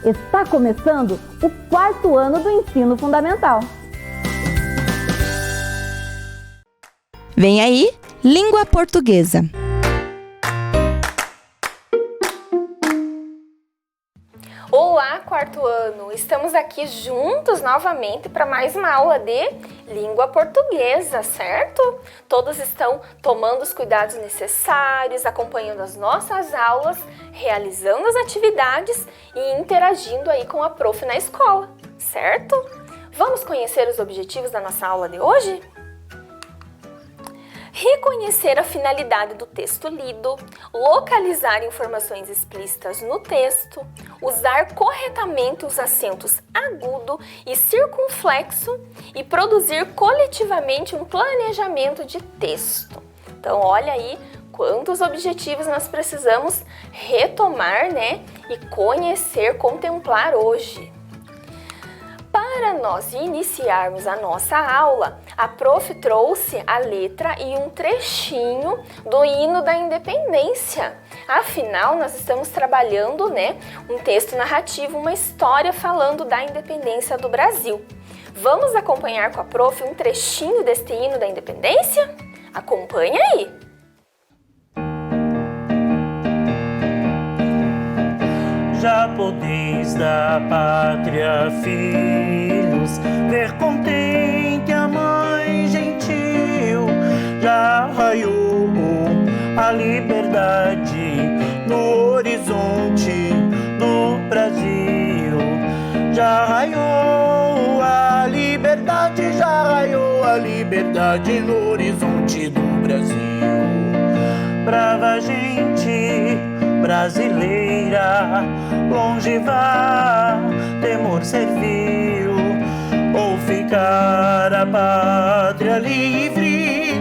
Está começando o 4º ano do ensino fundamental. Vem aí, língua portuguesa. Olá, 4º ano! Estamos aqui juntos novamente para mais uma aula de língua portuguesa, certo? Todos estão tomando os cuidados necessários, acompanhando as nossas aulas, realizando as atividades e interagindo aí com a prof na escola, certo? Vamos conhecer os objetivos da nossa aula de hoje? Reconhecer a finalidade do texto lido, localizar informações explícitas no texto, usar corretamente os acentos agudo e circunflexo e produzir coletivamente um planejamento de texto. Então, olha aí quantos objetivos nós precisamos retomar, e conhecer, contemplar hoje. Para nós iniciarmos a nossa aula, a prof trouxe a letra e um trechinho do hino da independência. Afinal, nós estamos trabalhando, um texto narrativo, uma história falando da independência do Brasil. Vamos acompanhar com a prof um trechinho deste hino da independência? Acompanha aí! Já podeis da pátria, filhos, ver contente a mãe gentil. Já raiou a liberdade no horizonte do Brasil. Já raiou a liberdade, já raiou a liberdade no horizonte do Brasil. Brava gente brasileira, longe vá, temor servil, ou ficar a pátria livre,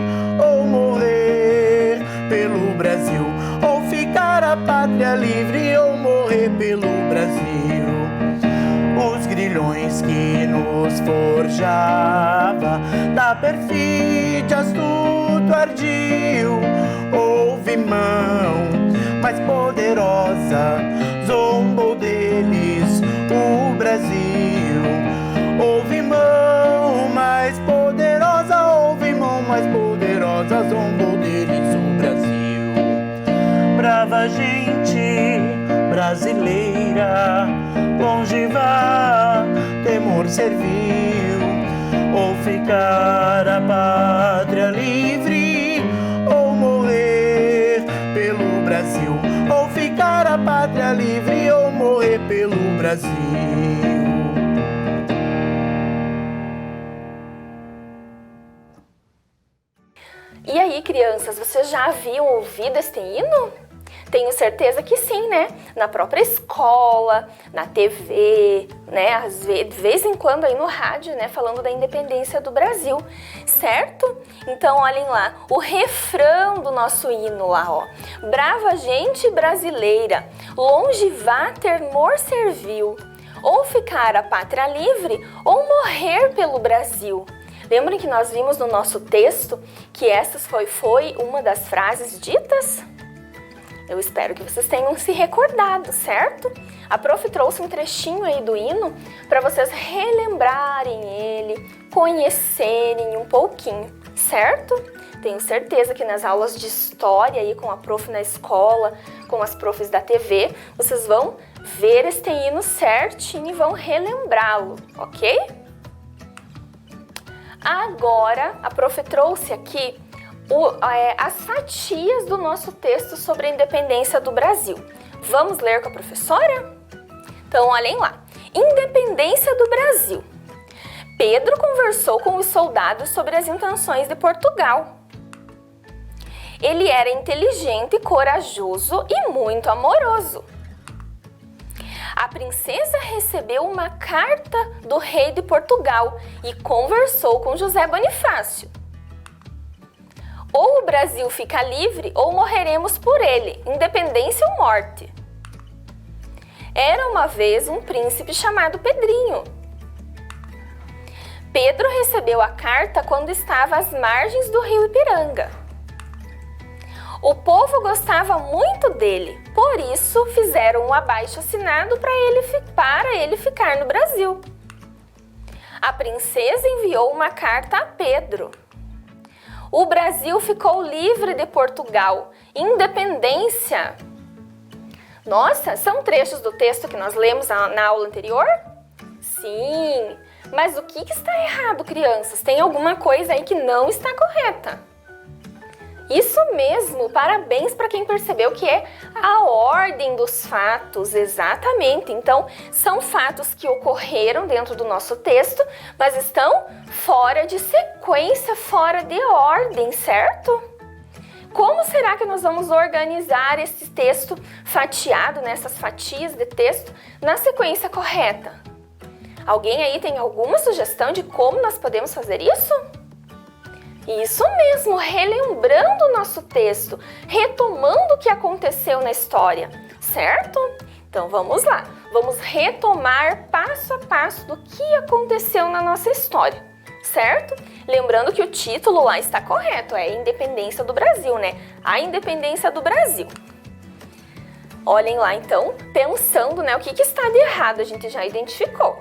ou morrer pelo Brasil, ou ficar a pátria livre, ou morrer pelo Brasil. Os grilhões que nos forjava, da perfídia astuto ardil, houve mão mais poderosa, zombou deles o Brasil. Houve mão mais poderosa, houve mão mais poderosa, zombou deles o Brasil. Brava gente brasileira, longe vá, temor servil, ou ficar a pátria livre, ou morrer pelo Brasil, ou ficar a pátria livre, ou morrer pelo Brasil. E aí, crianças, vocês já haviam ouvido este hino? Tenho certeza que sim, Na própria escola, na TV, de vez em quando aí no rádio, falando da independência do Brasil, certo? Então, olhem lá, o refrão do nosso hino lá, ó. Brava gente brasileira, longe vá temor servil, ou ficar a pátria livre, ou morrer pelo Brasil. Lembrem que nós vimos no nosso texto que essa foi uma das frases ditas? Eu espero que vocês tenham se recordado, certo? A prof trouxe um trechinho aí do hino para vocês relembrarem ele, conhecerem um pouquinho, certo? Tenho certeza que nas aulas de história aí com a prof na escola, com as profs da TV, vocês vão ver este hino certinho e vão relembrá-lo, ok? Agora, a prof trouxe aqui as fatias do nosso texto sobre a independência do Brasil. Vamos ler com a professora? Então, olhem lá. Independência do Brasil. Pedro conversou com os soldados sobre as intenções de Portugal. Ele era inteligente, corajoso e muito amoroso. A princesa recebeu uma carta do rei de Portugal e conversou com José Bonifácio. Ou o Brasil fica livre ou morreremos por ele, independência ou morte. Era uma vez um príncipe chamado Pedrinho. Pedro recebeu a carta quando estava às margens do rio Ipiranga. O povo gostava muito dele, Por isso, fizeram um abaixo-assinado para ele ficar no Brasil. A princesa enviou uma carta a Pedro. O Brasil ficou livre de Portugal. Independência. Nossa, são trechos do texto que nós lemos na aula anterior? Sim, mas o que está errado, crianças? Tem alguma coisa aí que não está correta. Isso mesmo, parabéns para quem percebeu que é a ordem dos fatos, exatamente. Então, são fatos que ocorreram dentro do nosso texto, mas estão fora de sequência, fora de ordem, certo? Como será que nós vamos organizar esse texto fatiado, nessas fatias de texto, na sequência correta? Alguém aí tem alguma sugestão de como nós podemos fazer isso? Isso mesmo, relembrando o nosso texto, retomando o que aconteceu na história, certo? Então vamos lá, vamos retomar passo a passo do que aconteceu na nossa história, certo? Lembrando que o título lá está correto, é Independência do Brasil, né? A Independência do Brasil. Olhem lá então, pensando, né, o que está de errado, a gente já identificou.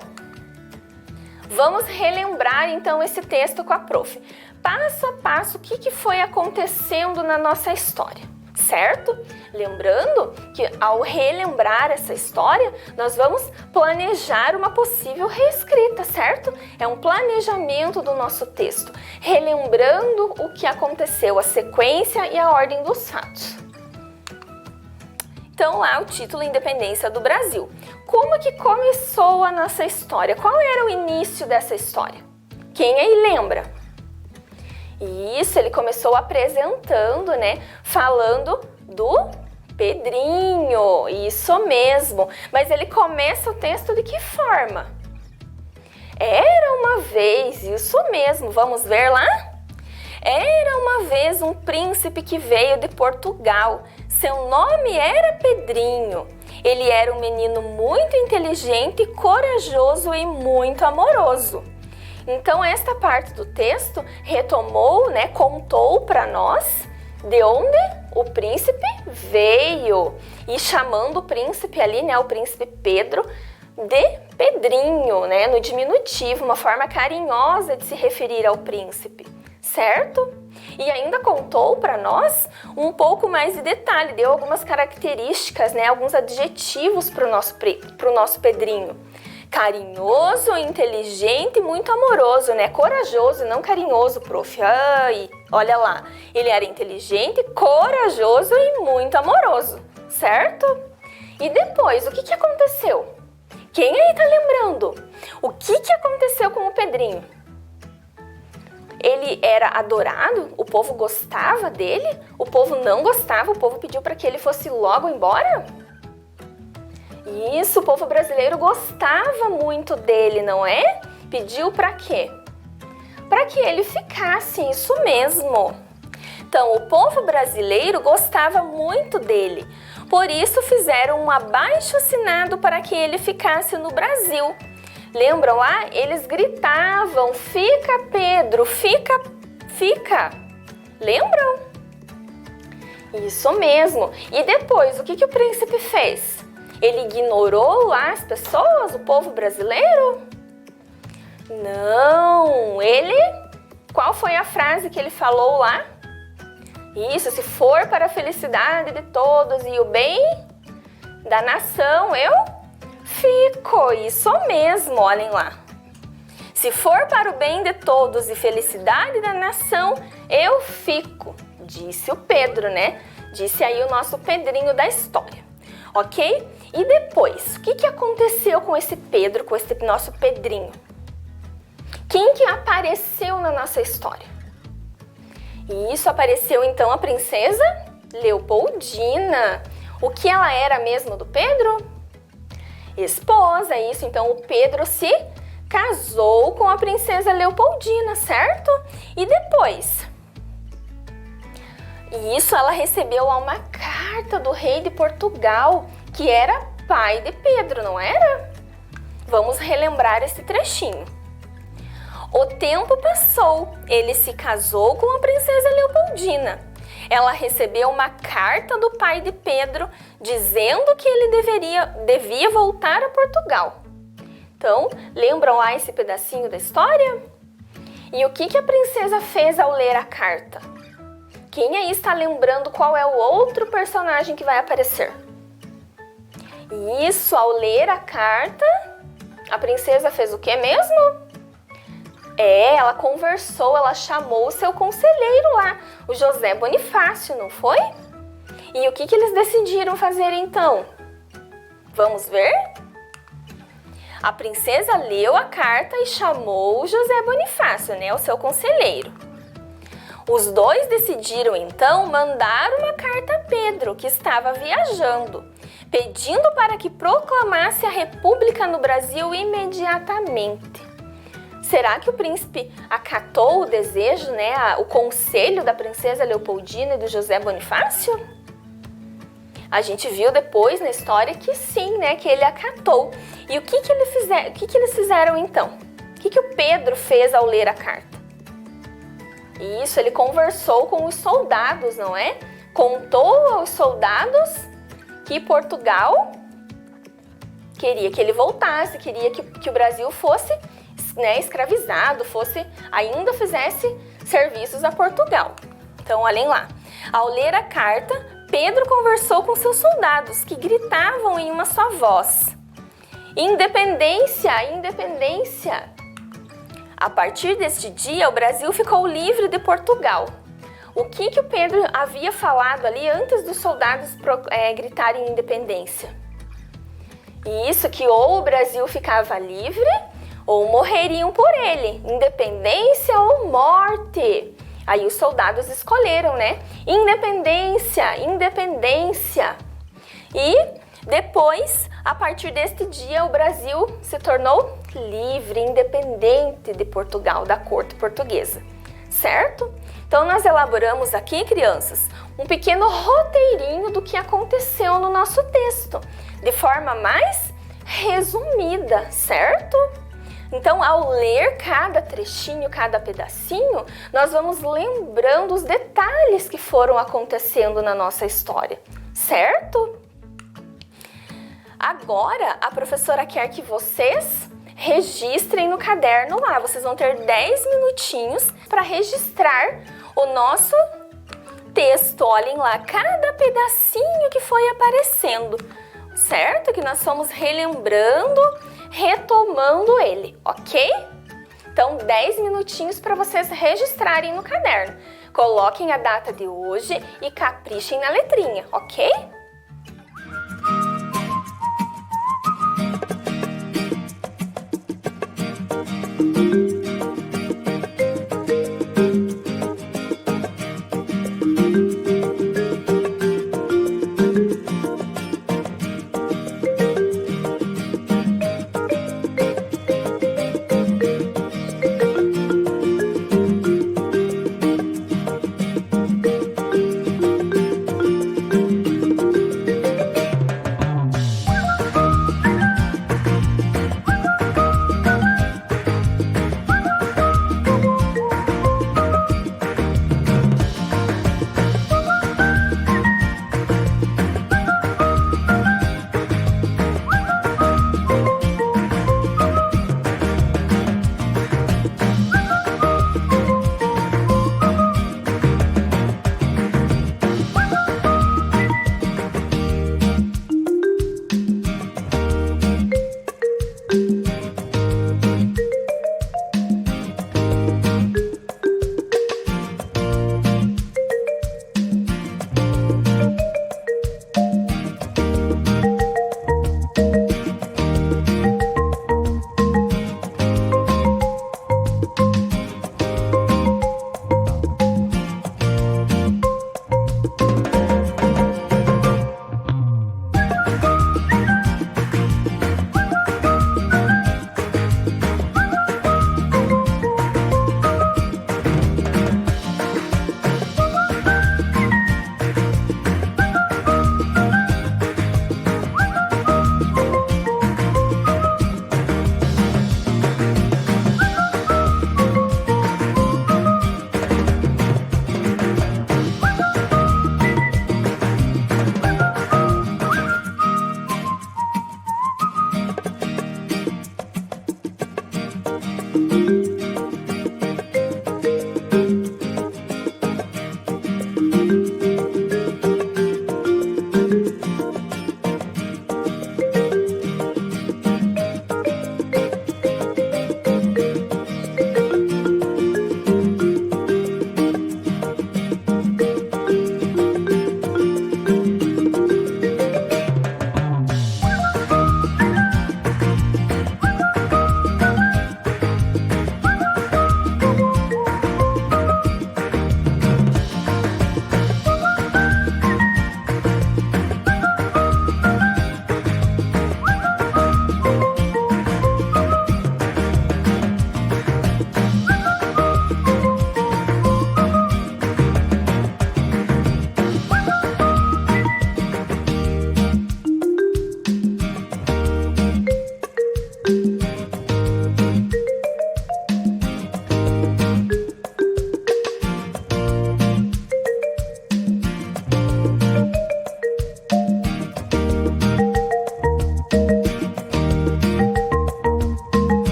Vamos relembrar então esse texto com a prof. Passo a passo, o que foi acontecendo na nossa história, certo? Lembrando que ao relembrar essa história, nós vamos planejar uma possível reescrita, certo? É um planejamento do nosso texto, relembrando o que aconteceu, a sequência e a ordem dos fatos. Então lá o título Independência do Brasil. Como que começou a nossa história? Qual era o início dessa história? Quem aí lembra? Isso, ele começou apresentando, né? Falando do Pedrinho, isso mesmo. Mas ele começa o texto de que forma? Era uma vez, isso mesmo, vamos ver lá? Era uma vez um príncipe que veio de Portugal. Seu nome era Pedrinho. Ele era um menino muito inteligente, corajoso e muito amoroso. Então, esta parte do texto retomou, né, contou para nós de onde o príncipe veio. E chamando o príncipe ali, né, o príncipe Pedro, de Pedrinho, né, no diminutivo, uma forma carinhosa de se referir ao príncipe, certo? E ainda contou para nós um pouco mais de detalhe, deu algumas características, né, alguns adjetivos para o nosso Pedrinho. Carinhoso, inteligente e muito amoroso, né? Corajoso e não carinhoso, prof. Ai, olha lá. Ele era inteligente, corajoso e muito amoroso, certo? E depois, o que aconteceu? Quem aí tá lembrando? O que aconteceu com o Pedrinho? Ele era adorado? O povo gostava dele? O povo não gostava? O povo pediu para que ele fosse logo embora? Isso, o povo brasileiro gostava muito dele, não é? Pediu para quê? Para que ele ficasse, isso mesmo. Então, o povo brasileiro gostava muito dele. Por isso, fizeram um abaixo-assinado para que ele ficasse no Brasil. Lembram lá? Eles gritavam, fica Pedro, fica, fica. Lembram? Isso mesmo. E depois, o que o príncipe fez? Ele ignorou lá as pessoas, o povo brasileiro? Não, ele... Qual foi a frase que ele falou lá? Isso, se for para a felicidade de todos e o bem da nação, eu fico. Isso mesmo, olhem lá. Se for para o bem de todos e felicidade da nação, eu fico. Disse o Pedro, né? Disse aí o nosso Pedrinho da história. Ok? E depois, o que aconteceu com esse Pedro, com esse nosso Pedrinho? Quem que apareceu na nossa história? E isso apareceu então a princesa Leopoldina. O que ela era mesmo do Pedro? Esposa, isso. Então o Pedro se casou com a princesa Leopoldina, certo? E depois? E isso ela recebeu uma carta do rei de Portugal, que era pai de Pedro, não era? Vamos relembrar esse trechinho. O tempo passou, ele se casou com a princesa Leopoldina. ela recebeu uma carta do pai de Pedro dizendo que ele devia voltar a Portugal. Então, lembram lá esse pedacinho da história? E o que a princesa fez ao ler a carta? Quem aí está lembrando qual é o outro personagem que vai aparecer? Isso, ao ler a carta, a princesa fez o que mesmo? Ela conversou, ela chamou o seu conselheiro lá, o José Bonifácio, não foi? E o que eles decidiram fazer então? Vamos ver? A princesa leu a carta e chamou o José Bonifácio, né, o seu conselheiro. Os dois decidiram então mandar uma carta a Pedro, que estava viajando, pedindo para que proclamasse a República no Brasil imediatamente. Será que o príncipe acatou o desejo, né, o conselho da princesa Leopoldina e do José Bonifácio? A gente viu depois na história que sim, né, que ele acatou. E o que eles fizeram então? O que o Pedro fez ao ler a carta? Isso, ele conversou com os soldados, não é? Contou aos soldados que Portugal queria que ele voltasse, queria que o Brasil fosse, né, escravizado, ainda fizesse serviços a Portugal. Então, olhem lá. Ao ler a carta, Pedro conversou com seus soldados, que gritavam em uma só voz: Independência! Independência! A partir deste dia, o Brasil ficou livre de Portugal. O que o Pedro havia falado ali antes dos soldados gritarem independência? Isso, que ou o Brasil ficava livre ou morreriam por ele. Independência ou morte. Aí os soldados escolheram, né? Independência, independência. E depois, a partir deste dia, o Brasil se tornou livre, independente de Portugal, da corte portuguesa. Certo? Então, nós elaboramos aqui, crianças, um pequeno roteirinho do que aconteceu no nosso texto, de forma mais resumida, certo? Então, ao ler cada trechinho, cada pedacinho, nós vamos lembrando os detalhes que foram acontecendo na nossa história, certo? Agora, a professora quer que vocês registrem no caderno lá. Vocês vão ter 10 minutinhos para registrar o nosso texto. Olhem lá, cada pedacinho que foi aparecendo, certo? Que nós fomos relembrando, retomando ele, ok? Então, 10 minutinhos para vocês registrarem no caderno. Coloquem a data de hoje e caprichem na letrinha, ok?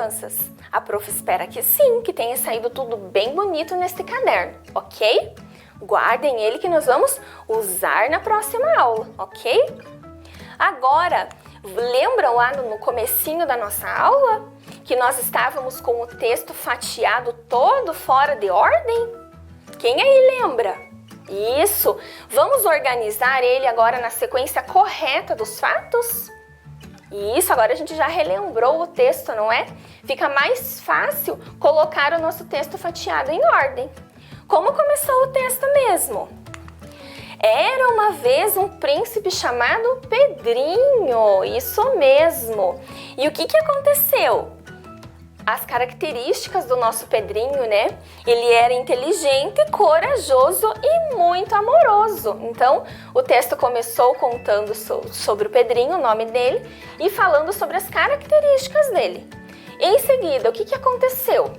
crianças? A prof espera que sim, que tenha saído tudo bem bonito neste caderno, ok? Guardem ele que nós vamos usar na próxima aula, ok? Agora, lembram lá no comecinho da nossa aula que nós estávamos com o texto fatiado todo fora de ordem? Quem aí lembra? Isso! Vamos organizar ele agora na sequência correta dos fatos? Isso, agora a gente já relembrou o texto, não é? Fica mais fácil colocar o nosso texto fatiado em ordem. Como começou o texto mesmo? Era uma vez um príncipe chamado Pedrinho, isso mesmo. E o que aconteceu? As características do nosso Pedrinho, né? Ele era inteligente, corajoso e muito amoroso. Então, o texto começou contando sobre o Pedrinho, o nome dele, e falando sobre as características dele. Em seguida, o que aconteceu?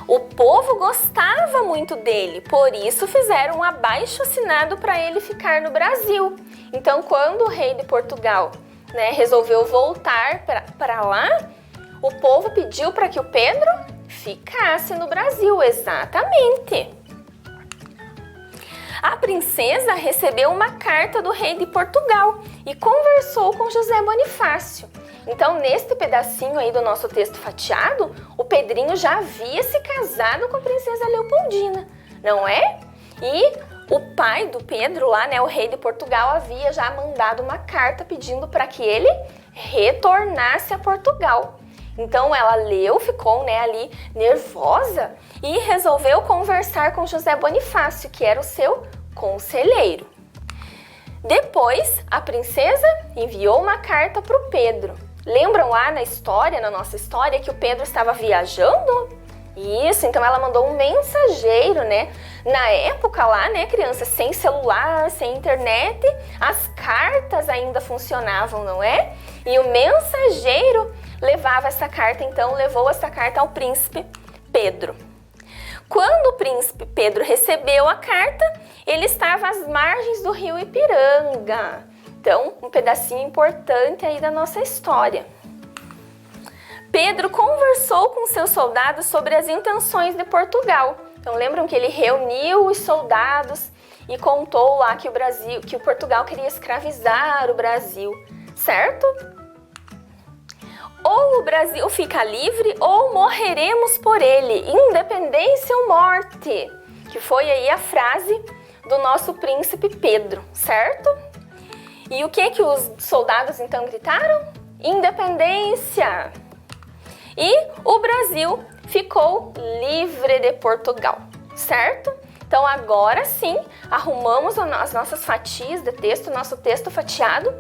O povo gostava muito dele, por isso fizeram um abaixo-assinado para ele ficar no Brasil. Então, quando o rei de Portugal, né, resolveu voltar para lá, o povo pediu para que o Pedro ficasse no Brasil, exatamente. A princesa recebeu uma carta do rei de Portugal e conversou com José Bonifácio. Então, neste pedacinho aí do nosso texto fatiado, o Pedrinho já havia se casado com a princesa Leopoldina, não é? E o pai do Pedro lá, né, o rei de Portugal, havia já mandado uma carta pedindo para que ele retornasse a Portugal. Então ela leu, ficou, né, ali nervosa e resolveu conversar com José Bonifácio, que era o seu conselheiro. Depois, a princesa enviou uma carta para o Pedro. Lembram lá na história, na nossa história, que o Pedro estava viajando? Isso, então ela mandou um mensageiro, né? Na época lá, né, crianças, sem celular, sem internet, as cartas ainda funcionavam, não é? E o mensageiro levava essa carta, então levou essa carta ao príncipe Pedro. Quando o príncipe Pedro recebeu a carta, ele estava às margens do rio Ipiranga. Então, um pedacinho importante aí da nossa história. Pedro conversou com seus soldados sobre as intenções de Portugal. Então, lembram que ele reuniu os soldados e contou lá que o Portugal queria escravizar o Brasil, certo? Ou o Brasil fica livre ou morreremos por ele, independência ou morte, que foi aí a frase do nosso príncipe Pedro, certo? E o que os soldados então gritaram? Independência! E o Brasil ficou livre de Portugal, certo? Então agora sim, arrumamos as nossas fatias de texto, nosso texto fatiado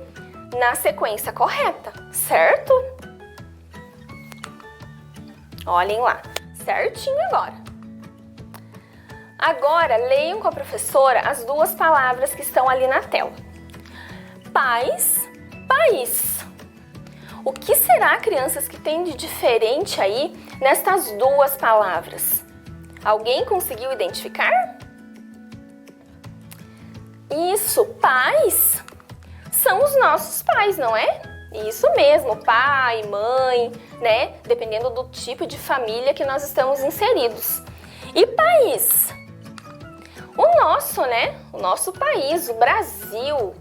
na sequência correta, certo? Olhem lá, certinho agora. Agora leiam com a professora as duas palavras que estão ali na tela. Paz, país. O que será, crianças, que tem de diferente aí nestas duas palavras? Alguém conseguiu identificar? Isso, pais são os nossos pais, não é? Isso mesmo, pai, mãe, né? Dependendo do tipo de família que nós estamos inseridos. E país? O nosso, né? O nosso país, o Brasil.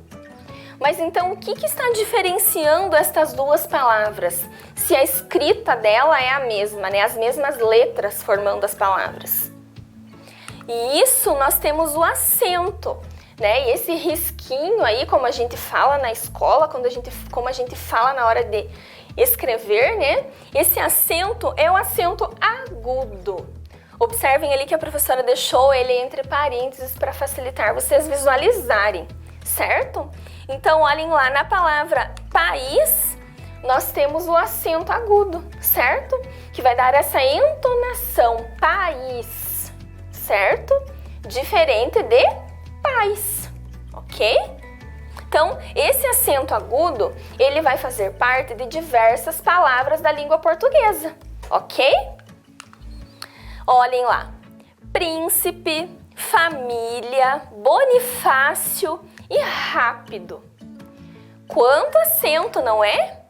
Mas então, o que está diferenciando estas duas palavras? Se a escrita dela é a mesma, né? As mesmas letras formando as palavras. E isso nós temos o acento, né? E esse risquinho aí, como a gente fala na escola, como a gente fala na hora de escrever, né? Esse acento é o acento agudo. Observem ali que a professora deixou ele entre parênteses para facilitar vocês visualizarem, certo? Então, olhem lá, na palavra país, nós temos o acento agudo, certo? Que vai dar essa entonação, país, certo? Diferente de pais, ok? Então, esse acento agudo, ele vai fazer parte de diversas palavras da língua portuguesa, ok? Olhem lá, príncipe, família, Bonifácio e rápido. Quanto acento, não é?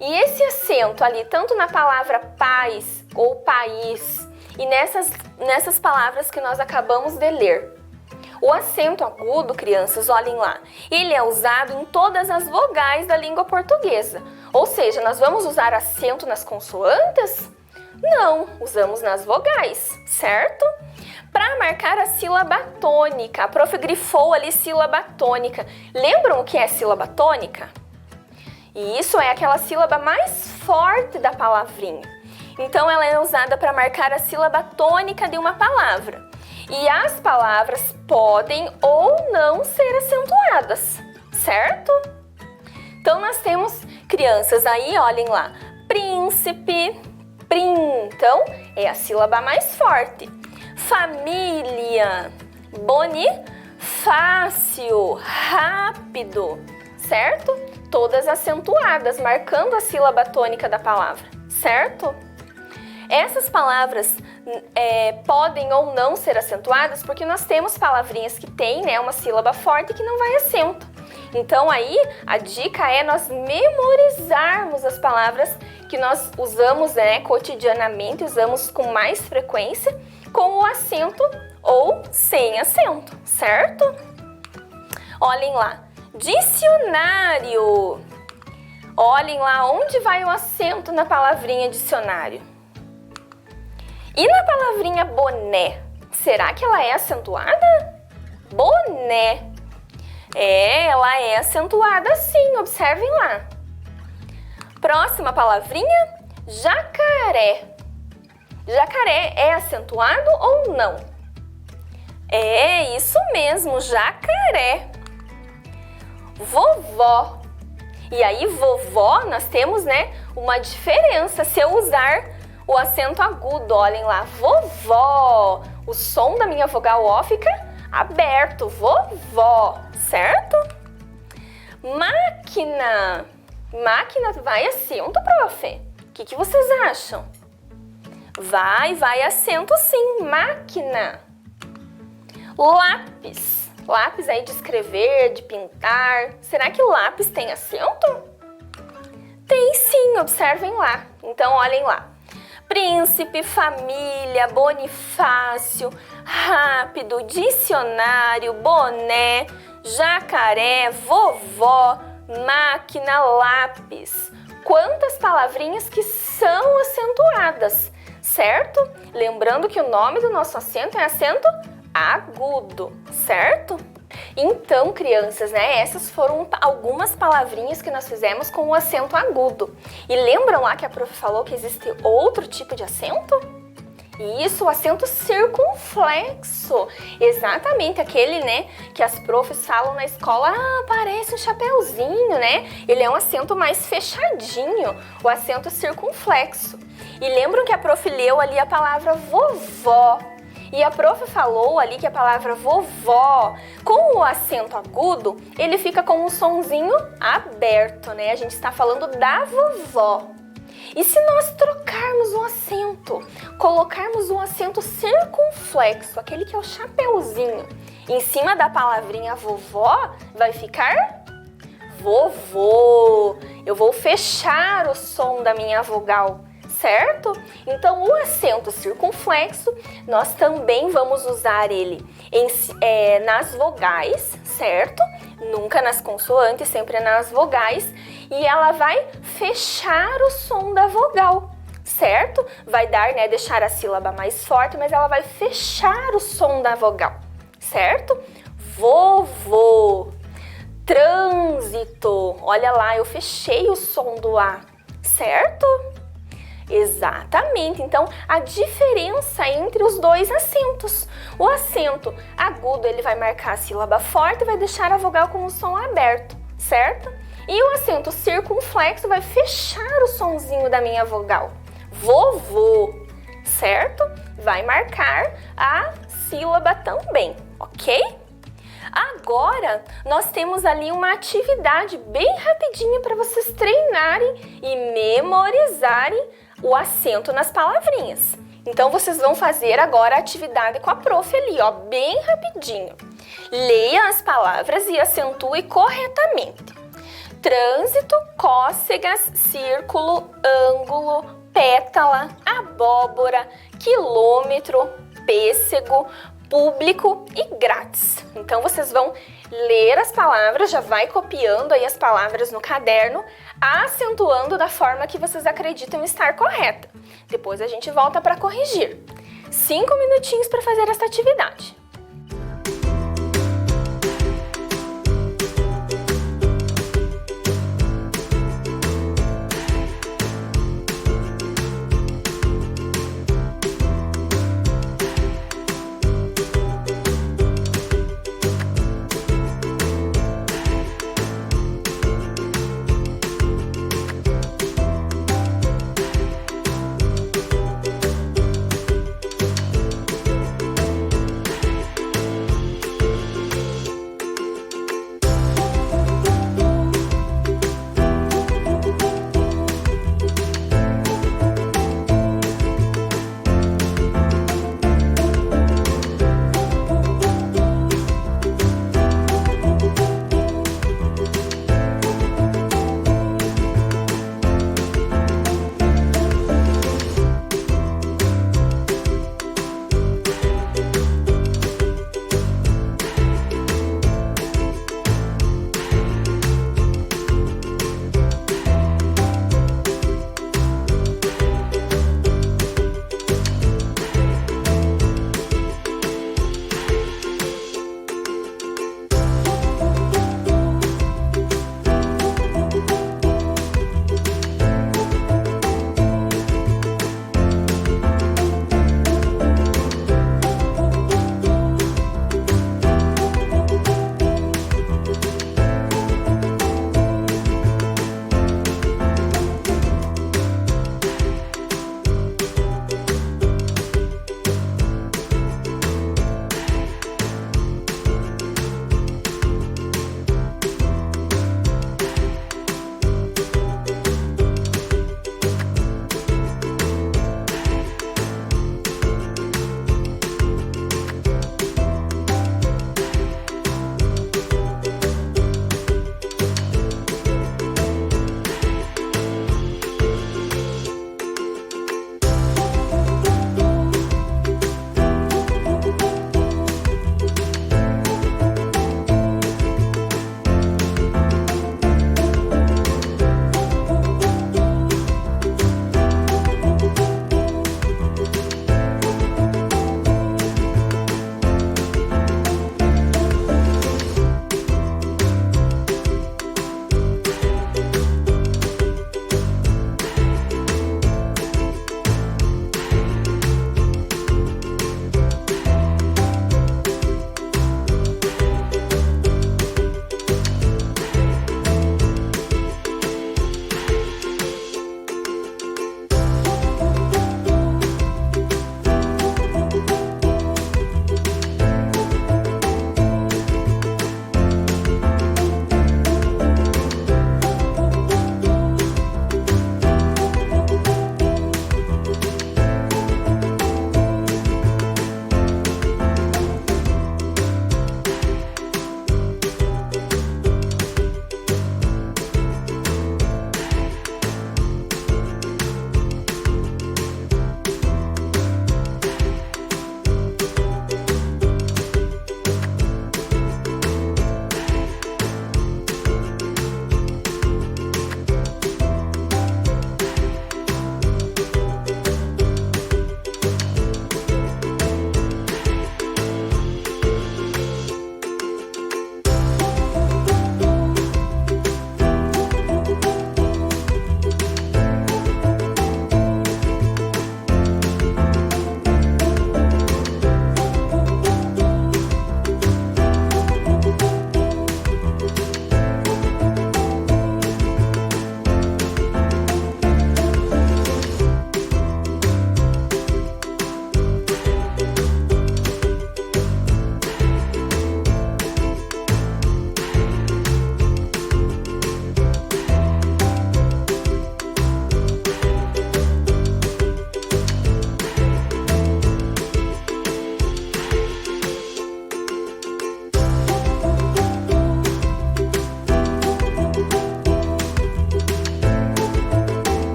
E esse acento ali, tanto na palavra paz ou país, e nessas palavras que nós acabamos de ler. O acento agudo, crianças, olhem lá, ele é usado em todas as vogais da língua portuguesa. Ou seja, nós vamos usar acento nas consoantes? Não, usamos nas vogais, certo? Para marcar a sílaba tônica, a prof grifou ali sílaba tônica. Lembram o que é sílaba tônica? E isso é aquela sílaba mais forte da palavrinha. Então, ela é usada para marcar a sílaba tônica de uma palavra. E as palavras podem ou não ser acentuadas, certo? Então, nós temos, crianças, aí, olhem lá, príncipe, então, é a sílaba mais forte. Família, bonifácio, rápido, certo? Todas acentuadas, marcando a sílaba tônica da palavra, certo? Essas palavras podem ou não ser acentuadas porque nós temos palavrinhas que têm, né, uma sílaba forte que não vai acento. Então aí a dica é nós memorizarmos as palavras que nós usamos, né, cotidianamente, usamos com mais frequência, com o acento ou sem acento, certo? Olhem lá, dicionário. Olhem lá onde vai o acento na palavrinha dicionário. E na palavrinha boné, será que ela é acentuada? Boné. Ela é acentuada sim, observem lá. Próxima palavrinha, jacaré. Jacaré é acentuado ou não? É isso mesmo, jacaré. Vovó. E aí, vovó, nós temos, né, uma diferença se eu usar o acento agudo. Olhem lá, vovó. O som da minha vogal O fica aberto, vovó, certo? Máquina. Máquina vai acento, prof? O que vocês acham? Vai acento sim, máquina. Lápis. Lápis aí de escrever, de pintar. Será que lápis tem acento? Tem sim, observem lá. Então, olhem lá. Príncipe, família, bonifácio, rápido, dicionário, boné, jacaré, vovó, máquina, lápis. Quantas palavrinhas que são acentuadas, certo? Lembrando que o nome do nosso acento é acento agudo, certo? Então, crianças, né, essas foram algumas palavrinhas que nós fizemos com o acento agudo. E lembram lá que a prof falou que existe outro tipo de acento? Isso, o acento circunflexo. Exatamente, aquele, né, que as profs falam na escola, parece um chapeuzinho, né? Ele é um acento mais fechadinho, o acento circunflexo. E lembram que a prof leu ali a palavra vovó. E a prof falou ali que a palavra vovó, com o acento agudo, ele fica com um sonzinho aberto, né? A gente está falando da vovó. E se nós trocarmos o acento, colocarmos um acento circunflexo, aquele que é o chapeuzinho, em cima da palavrinha vovó, vai ficar vovô. Eu vou fechar o som da minha vogal, certo? Então, o acento circunflexo, nós também vamos usar ele nas vogais, certo? Nunca nas consoantes, sempre nas vogais. E ela vai fechar o som da vogal, certo? Vai dar, né, deixar a sílaba mais forte, mas ela vai fechar o som da vogal, certo? Vovô. Trânsito. Olha lá, eu fechei o som do A, certo? Exatamente, então a diferença entre os dois acentos. O acento agudo, ele vai marcar a sílaba forte e vai deixar a vogal com o som aberto, certo? E o acento circunflexo vai fechar o sonzinho da minha vogal. Vovô, certo? Vai marcar a sílaba também, ok? Agora, nós temos ali uma atividade bem rapidinha para vocês treinarem e memorizarem o acento nas palavrinhas. Então, vocês vão fazer agora a atividade com a prof ali, ó, bem rapidinho. Leia as palavras e acentue corretamente. trânsito, cócegas, círculo, ângulo, pétala, abóbora, quilômetro, pêssego, público e grátis. Então vocês vão ler as palavras, já vai copiando aí as palavras no caderno, acentuando da forma que vocês acreditam estar correta. Depois a gente volta para corrigir. 5 minutinhos para fazer esta atividade.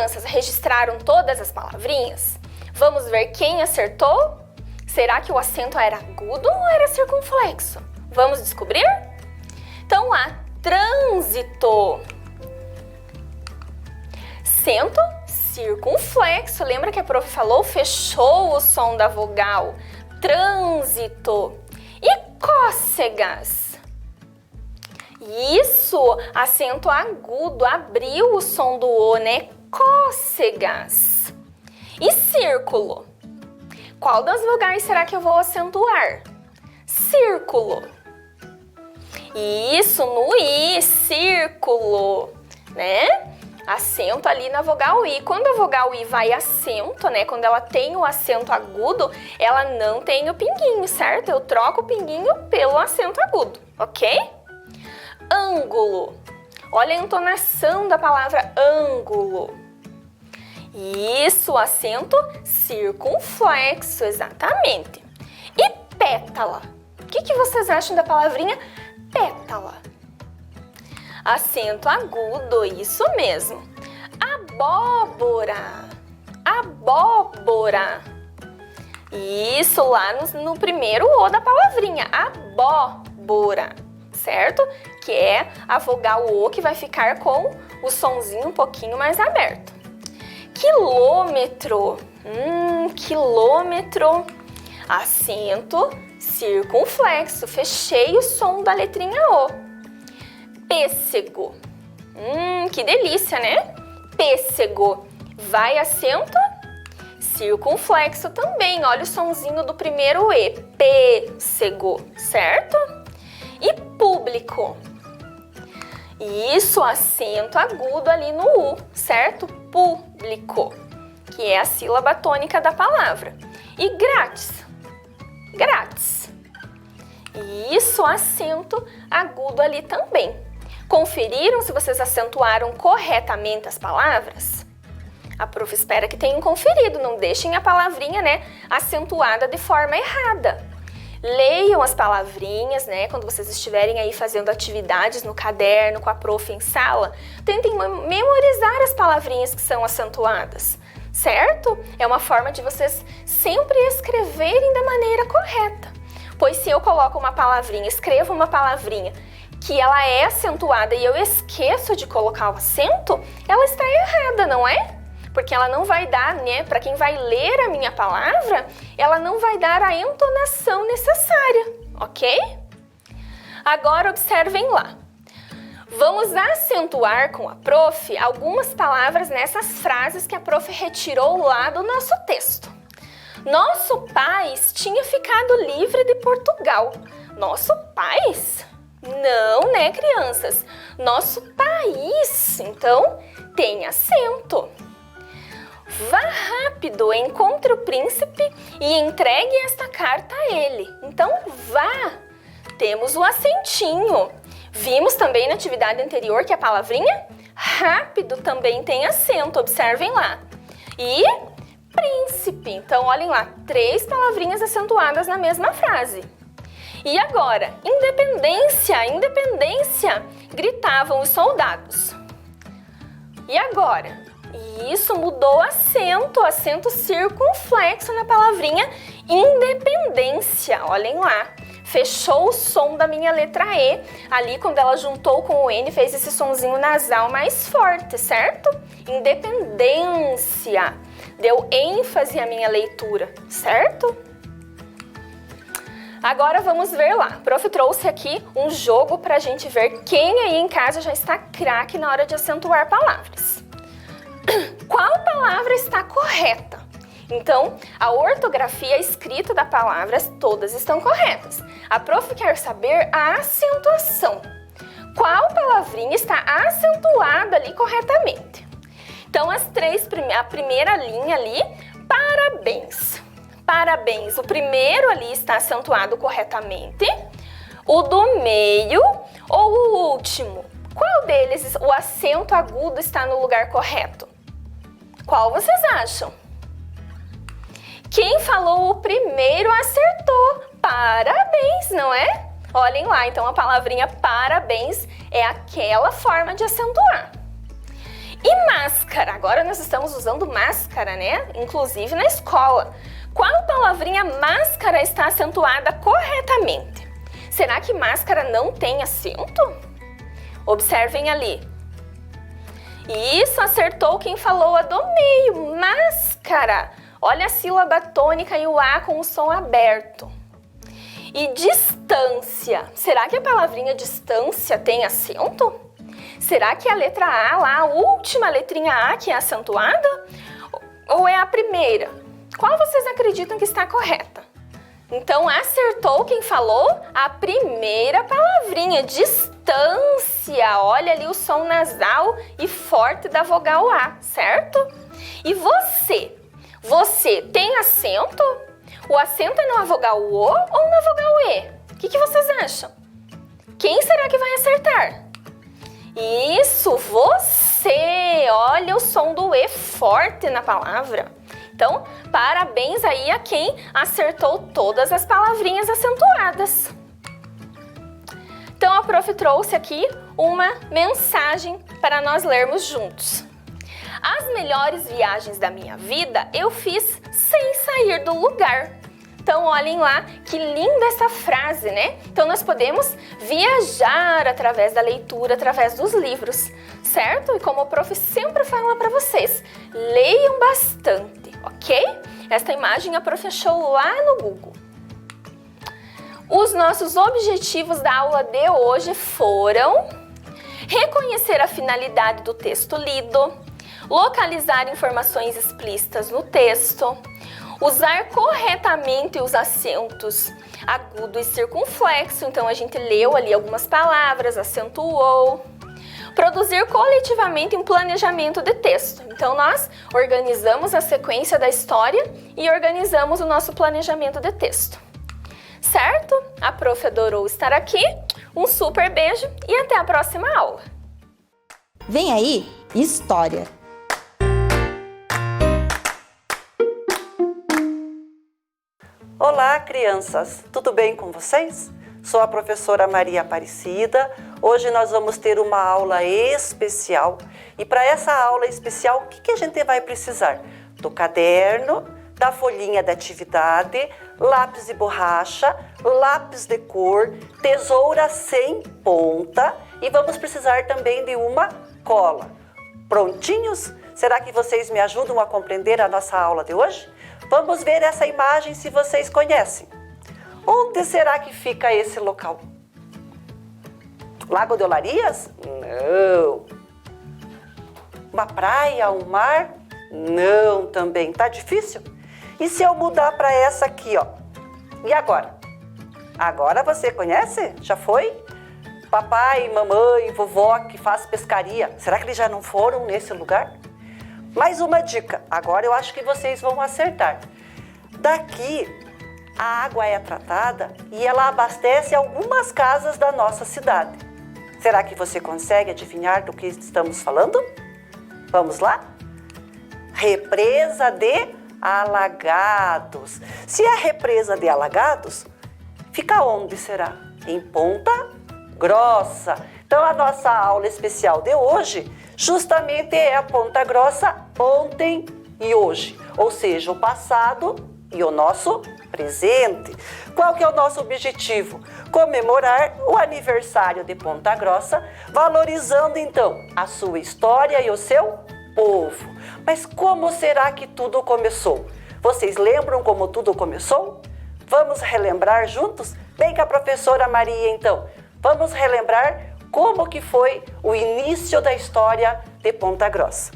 crianças registraram todas as palavrinhas? Vamos ver quem acertou? Será que o acento era agudo ou era circunflexo? Vamos descobrir? Então lá, trânsito. Acento circunflexo. Lembra que a prof falou? Fechou o som da vogal. Trânsito. E cócegas? Isso, acento agudo, abriu o som do O, né? Cócegas. E círculo? Qual das vogais será que eu vou acentuar? Círculo. Isso, no I, círculo, né? Acento ali na vogal I. Quando a vogal I vai acento, né? Quando ela tem o acento agudo, ela não tem o pinguinho, certo? Eu troco o pinguinho pelo acento agudo, ok? Ângulo. Olha a entonação da palavra ângulo. Isso, acento circunflexo, exatamente. E pétala. O que vocês acham da palavrinha pétala? Acento agudo, isso mesmo. Abóbora. Abóbora. Isso, lá no primeiro O da palavrinha. Abóbora, certo? Que é a vogal O que vai ficar com o sonzinho um pouquinho mais aberto. Quilômetro. Quilômetro. Acento circunflexo. Fechei o som da letrinha O. Pêssego. Que delícia, né? Pêssego. Vai acento circunflexo também. Olha o sonzinho do primeiro E. Pêssego, certo? E público. Isso, acento agudo ali no U, certo? Público, que é a sílaba tônica da palavra. E grátis. Grátis. Isso, acento agudo ali também. Conferiram se vocês acentuaram corretamente as palavras? A prof espera que tenham conferido, não deixem a palavrinha, né, acentuada de forma errada. Leiam as palavrinhas, né, quando vocês estiverem aí fazendo atividades no caderno com a prof em sala, tentem memorizar as palavrinhas que são acentuadas, certo? É uma forma de vocês sempre escreverem da maneira correta. Pois se eu coloco uma palavrinha, escrevo uma palavrinha que ela é acentuada e eu esqueço de colocar o acento, ela está errada, não é? Porque ela não vai dar, né, para quem vai ler a minha palavra, ela não vai dar a entonação necessária, ok? Agora observem lá. Vamos acentuar com a prof algumas palavras nessas frases que a prof retirou lá do nosso texto. Nosso país tinha ficado livre de Portugal. Nosso país? Não, né, crianças? Nosso país. Então, tem acento. Vá rápido, encontre o príncipe e entregue esta carta a ele. Então, vá. Temos o acentinho. Vimos também na atividade anterior que a palavrinha rápido também tem acento. Observem lá. E príncipe. Então, olhem lá, 3 palavrinhas acentuadas na mesma frase. E agora, independência, independência, gritavam os soldados. E agora? Isso, mudou acento, acento circunflexo na palavrinha independência. Olhem lá, fechou o som da minha letra E. Ali, quando ela juntou com o N, fez esse sonzinho nasal mais forte, certo? Independência. Deu ênfase à minha leitura, certo? Agora vamos ver lá. A prof trouxe aqui um jogo para a gente ver quem aí em casa já está craque na hora de acentuar palavras. Qual palavra está correta? Então, a ortografia e a escrita da palavra, todas estão corretas. A prof quer saber a acentuação. Qual palavrinha está acentuada ali corretamente? Então, a primeira linha ali, parabéns. Parabéns. O primeiro ali está acentuado corretamente. O do meio ou o último? Qual deles o acento agudo está no lugar correto? Qual vocês acham? Quem falou o primeiro acertou. Parabéns, não é? Olhem lá, então a palavrinha parabéns é aquela forma de acentuar. E máscara? Agora nós estamos usando máscara, né? Inclusive na escola. Qual palavrinha máscara está acentuada corretamente? Será que máscara não tem acento? Observem ali. Isso, acertou quem falou a do meio, máscara. Olha a sílaba tônica e o A com o som aberto. E distância. Será que a palavrinha distância tem acento? Será que é a letra A lá, a última letrinha A que é acentuada? Ou é a primeira? Qual vocês acreditam que está correta? Então, acertou quem falou a primeira palavrinha, distância. Olha ali o som nasal e forte da vogal A, certo? E você? Você tem acento? O acento é na vogal O ou na vogal E? O que vocês acham? Quem será que vai acertar? Isso, você! Olha o som do E forte na palavra. Então, parabéns aí a quem acertou todas as palavrinhas acentuadas. Então, a prof trouxe aqui uma mensagem para nós lermos juntos. As melhores viagens da minha vida eu fiz sem sair do lugar. Então, olhem lá que linda essa frase, né? Então, nós podemos viajar através da leitura, através dos livros, certo? E como o prof sempre fala para vocês, leiam bastante, ok? Esta imagem a prof achou lá no Google. Os nossos objetivos da aula de hoje foram reconhecer a finalidade do texto lido, localizar informações explícitas no texto, usar corretamente os acentos agudo e circunflexo, então a gente leu ali algumas palavras, acentuou. Produzir coletivamente um planejamento de texto. Então nós organizamos a sequência da história e organizamos o nosso planejamento de texto. Certo? A prof adorou estar aqui. Um super beijo e até a próxima aula. Vem aí, História. Olá, crianças! Tudo bem com vocês? Sou a professora Maria Aparecida. Hoje nós vamos ter uma aula especial. E para essa aula especial, o que a gente vai precisar? Do caderno, da folhinha de atividade, lápis de borracha, lápis de cor, tesoura sem ponta e vamos precisar também de uma cola. Prontinhos? Será que vocês me ajudam a compreender a nossa aula de hoje? Vamos ver essa imagem se vocês conhecem. Onde será que fica esse local? Lago de Olarias? Não. Uma praia, um mar? Não também. Tá difícil? E se eu mudar para essa aqui, ó? E agora? Agora você conhece? Já foi? Papai, mamãe, vovó que faz pescaria. Será que eles já não foram nesse lugar? Mais uma dica. Agora eu acho que vocês vão acertar. Daqui, a água é tratada e ela abastece algumas casas da nossa cidade. Será que você consegue adivinhar do que estamos falando? Vamos lá? Represa de Alagados. Se é represa de Alagados, fica onde será? Em Ponta Grossa. Então a nossa aula especial de hoje justamente é a Ponta Grossa ontem e hoje. Ou seja, o passado e o nosso presente. Qual que é o nosso objetivo? Comemorar o aniversário de Ponta Grossa, valorizando então a sua história e o seu povo. Mas como será que tudo começou? Vocês lembram como tudo começou? Vamos relembrar juntos? Vem com a professora Maria então. Vamos relembrar como que foi o início da história de Ponta Grossa.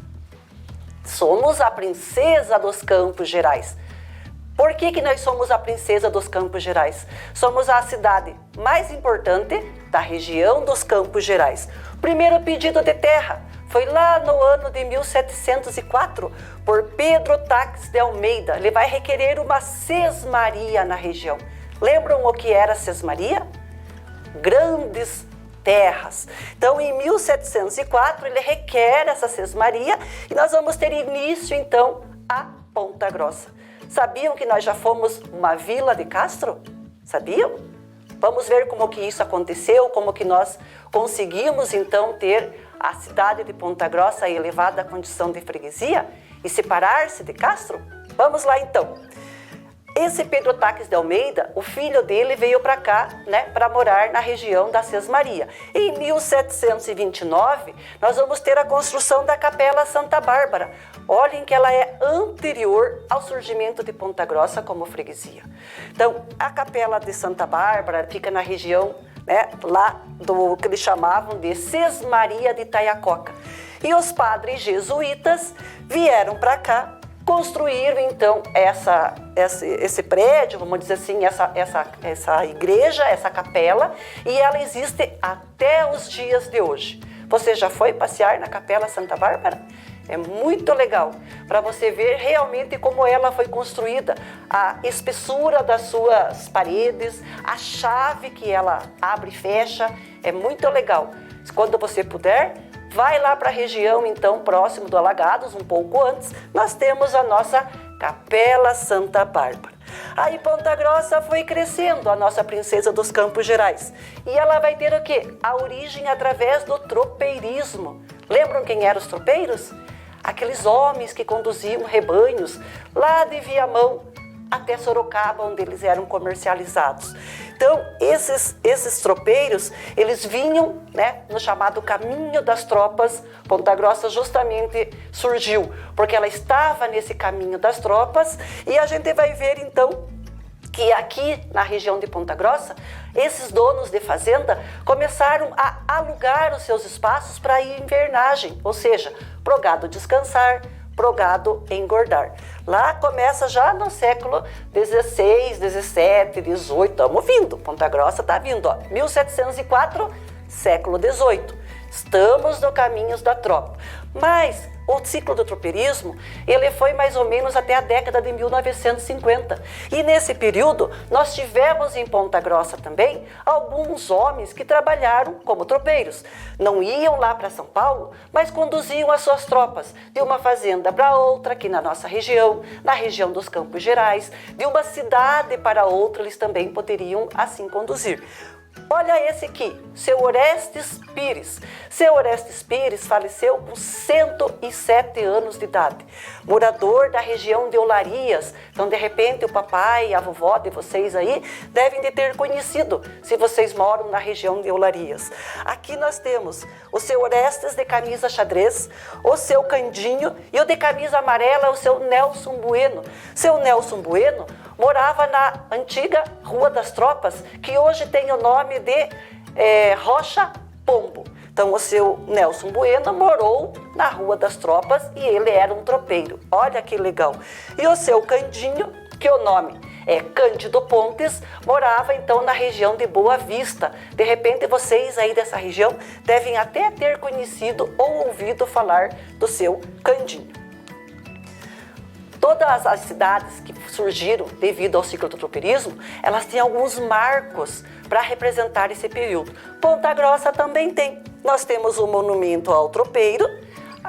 Somos a princesa dos Campos Gerais. Por que nós somos a princesa dos Campos Gerais? Somos a cidade mais importante da região dos Campos Gerais. O primeiro pedido de terra foi lá no ano de 1704 por Pedro Taques de Almeida. Ele vai requerer uma sesmaria na região. Lembram o que era sesmaria? Grandes terras. Então, em 1704, ele requer essa sesmaria e nós vamos ter início, então, a Ponta Grossa. Sabiam que nós já fomos uma vila de Castro? Sabiam? Vamos ver como que isso aconteceu, como que nós conseguimos, então, ter a cidade de Ponta Grossa é elevada à condição de freguesia e separar-se de Castro? Vamos lá então. Esse Pedro Taques de Almeida, o filho dele veio para cá, né, para morar na região da Sesmaria. Em 1729, nós vamos ter a construção da Capela Santa Bárbara. Olhem que ela é anterior ao surgimento de Ponta Grossa como freguesia. Então, a Capela de Santa Bárbara fica na região, né, lá do que eles chamavam de Sesmaria de Itaiacoca. E os padres jesuítas vieram para cá, construíram então esse prédio, vamos dizer assim, essa igreja, essa capela, e ela existe até os dias de hoje. Você já foi passear na Capela Santa Bárbara? É muito legal para você ver realmente como ela foi construída, a espessura das suas paredes, a chave que ela abre e fecha, é muito legal. Quando você puder, vai lá para a região, então, próximo do Alagados, um pouco antes, nós temos a nossa Capela Santa Bárbara. Aí Ponta Grossa foi crescendo, a nossa princesa dos Campos Gerais. E ela vai ter o quê? A origem através do tropeirismo. Lembram quem eram os tropeiros? Aqueles homens que conduziam rebanhos lá de Viamão até Sorocaba, onde eles eram comercializados. Então, esses tropeiros, eles vinham, né, no chamado Caminho das Tropas. Ponta Grossa justamente surgiu porque ela estava nesse Caminho das Tropas, e a gente vai ver, então, que aqui na região de Ponta Grossa, esses donos de fazenda começaram a alugar os seus espaços para ir invernagem, ou seja, pro gado descansar, pro gado engordar. Lá começa já no século 16, 17, 18, estamos vindo, Ponta Grossa está vindo, ó, 1704, século 18. Estamos no Caminhos da Tropa. Mas o ciclo do tropeirismo, ele foi mais ou menos até a década de 1950. E nesse período, nós tivemos em Ponta Grossa também alguns homens que trabalharam como tropeiros. Não iam lá para São Paulo, mas conduziam as suas tropas de uma fazenda para outra, aqui na nossa região, na região dos Campos Gerais, de uma cidade para outra, eles também poderiam assim conduzir. Olha esse aqui, seu Orestes Pires. Seu Orestes Pires faleceu com 107 anos de idade, morador da região de Olarias. Então, de repente, o papai e a vovó de vocês aí devem de ter conhecido, se vocês moram na região de Olarias. Aqui nós temos o seu Orestes de camisa xadrez, o seu Candinho, e o de camisa amarela, o seu Nelson Bueno. Seu Nelson Bueno morava na antiga Rua das Tropas, que hoje tem o nome de Rocha Pombo. Então, o seu Nelson Bueno morou na Rua das Tropas e ele era um tropeiro. Olha que legal. E o seu Candinho, que o nome é Cândido Pontes, morava então na região de Boa Vista. De repente, vocês aí dessa região devem até ter conhecido ou ouvido falar do seu Candinho. Todas as cidades que surgiram devido ao ciclo do tropeirismo, elas têm alguns marcos para representar esse período. Ponta Grossa também tem. Nós temos o monumento ao tropeiro,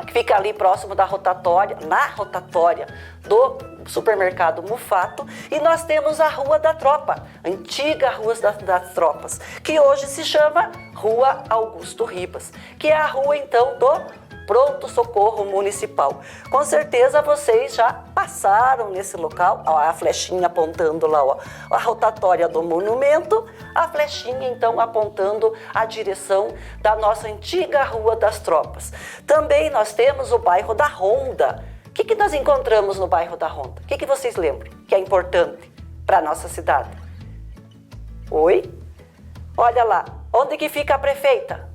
que fica ali próximo da rotatória, na rotatória do supermercado Mufato, e nós temos a Rua da Tropa, antiga Rua das Tropas, que hoje se chama Rua Augusto Ribas, que é a rua então do pronto-socorro municipal. Com certeza vocês já passaram nesse local, ó, a flechinha apontando lá, ó, a rotatória do monumento, a flechinha então apontando a direção da nossa antiga Rua das Tropas. Também nós temos o bairro da Ronda. O que nós encontramos no bairro da Ronda? O que vocês lembram que é importante para a nossa cidade? Oi? Olha lá, onde que fica a prefeita?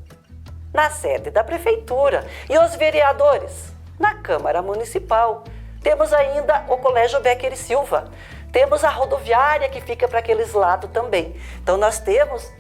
Na sede da prefeitura. E os vereadores? Na Câmara Municipal. Temos ainda o Colégio Becker e Silva. Temos a rodoviária que fica para aqueles lados também. Então nós temos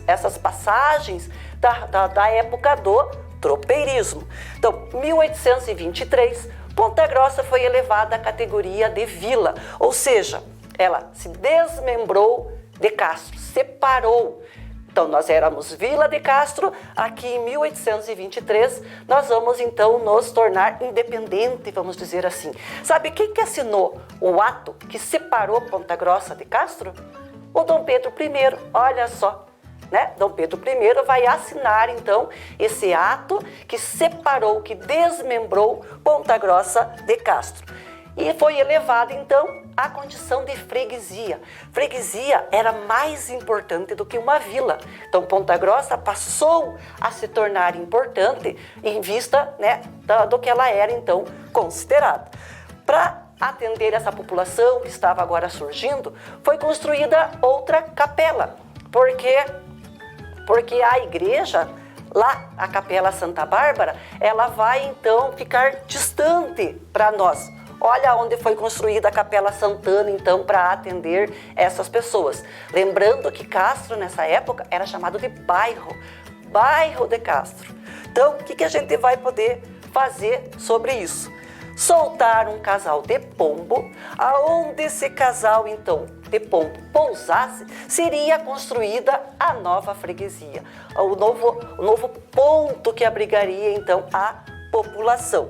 essas passagens da época do tropeirismo. Então, 1823, Ponta Grossa foi elevada à categoria de vila, ou seja, ela se desmembrou de Castro, separou. Então, nós éramos Vila de Castro, aqui em 1823, nós vamos então nos tornar independente, vamos dizer assim. Sabe quem que assinou o ato que separou Ponta Grossa de Castro? O Dom Pedro I, olha só. né, Dom Pedro I vai assinar, então, esse ato que separou, que desmembrou Ponta Grossa de Castro. E foi elevada, então, à condição de freguesia. Freguesia era mais importante do que uma vila. Então, Ponta Grossa passou a se tornar importante em vista, né, do que ela era, então, considerada. Para atender essa população que estava agora surgindo, foi construída outra capela. Porque a igreja, lá, a Capela Santa Bárbara, ela vai, então, ficar distante para nós. Olha onde foi construída a Capela Santana, então, para atender essas pessoas. Lembrando que Castro, nessa época, era chamado de bairro de Castro. Então, o que a gente vai poder fazer sobre isso? Soltar um casal de pombo, aonde esse casal, então, de pombo pousasse, seria construída a nova freguesia, o novo ponto que abrigaria, então, a população.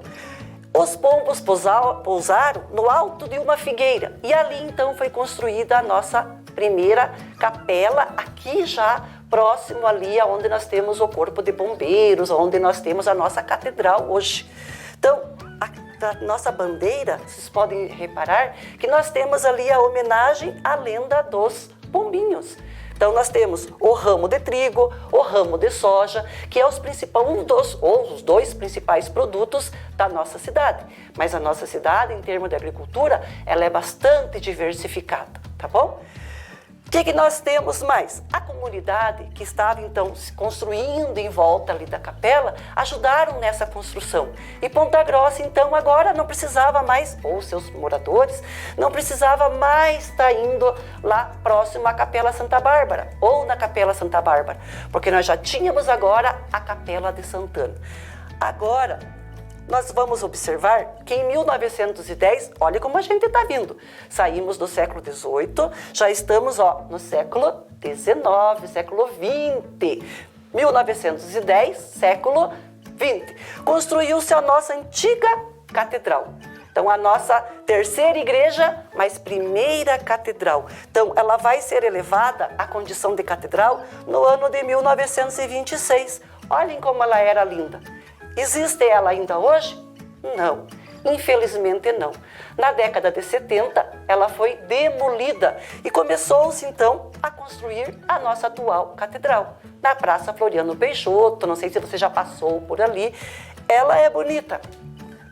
Os pombos pousaram no alto de uma figueira e ali, então, foi construída a nossa primeira capela, aqui já próximo ali onde nós temos o Corpo de Bombeiros, onde nós temos a nossa catedral hoje. Então, a nossa bandeira, vocês podem reparar que nós temos ali a homenagem à lenda dos pombinhos. Então, nós temos o ramo de trigo, o ramo de soja, que é os dois principais produtos da nossa cidade. Mas a nossa cidade, em termos de agricultura, ela é bastante diversificada, tá bom? O que nós temos mais? A comunidade que estava, então, se construindo em volta ali da capela, ajudaram nessa construção. E Ponta Grossa, então, agora não precisava mais, ou seus moradores, não precisava mais estar indo lá próximo à Capela Santa Bárbara, ou na Capela Santa Bárbara, porque nós já tínhamos agora a Capela de Santana. Agora, nós vamos observar que em 1910, olha como a gente está vindo. Saímos do século XVIII, já estamos no século XIX, século XX. 1910, século XX. Construiu-se a nossa antiga catedral. Então, a nossa terceira igreja, mas primeira catedral. Então, ela vai ser elevada à condição de catedral no ano de 1926. Olhem como ela era linda. Existe ela ainda hoje? Não, infelizmente não. Na década de 70, ela foi demolida e começou-se então a construir a nossa atual catedral, na Praça Floriano Peixoto. Não sei se você já passou por ali. Ela é bonita,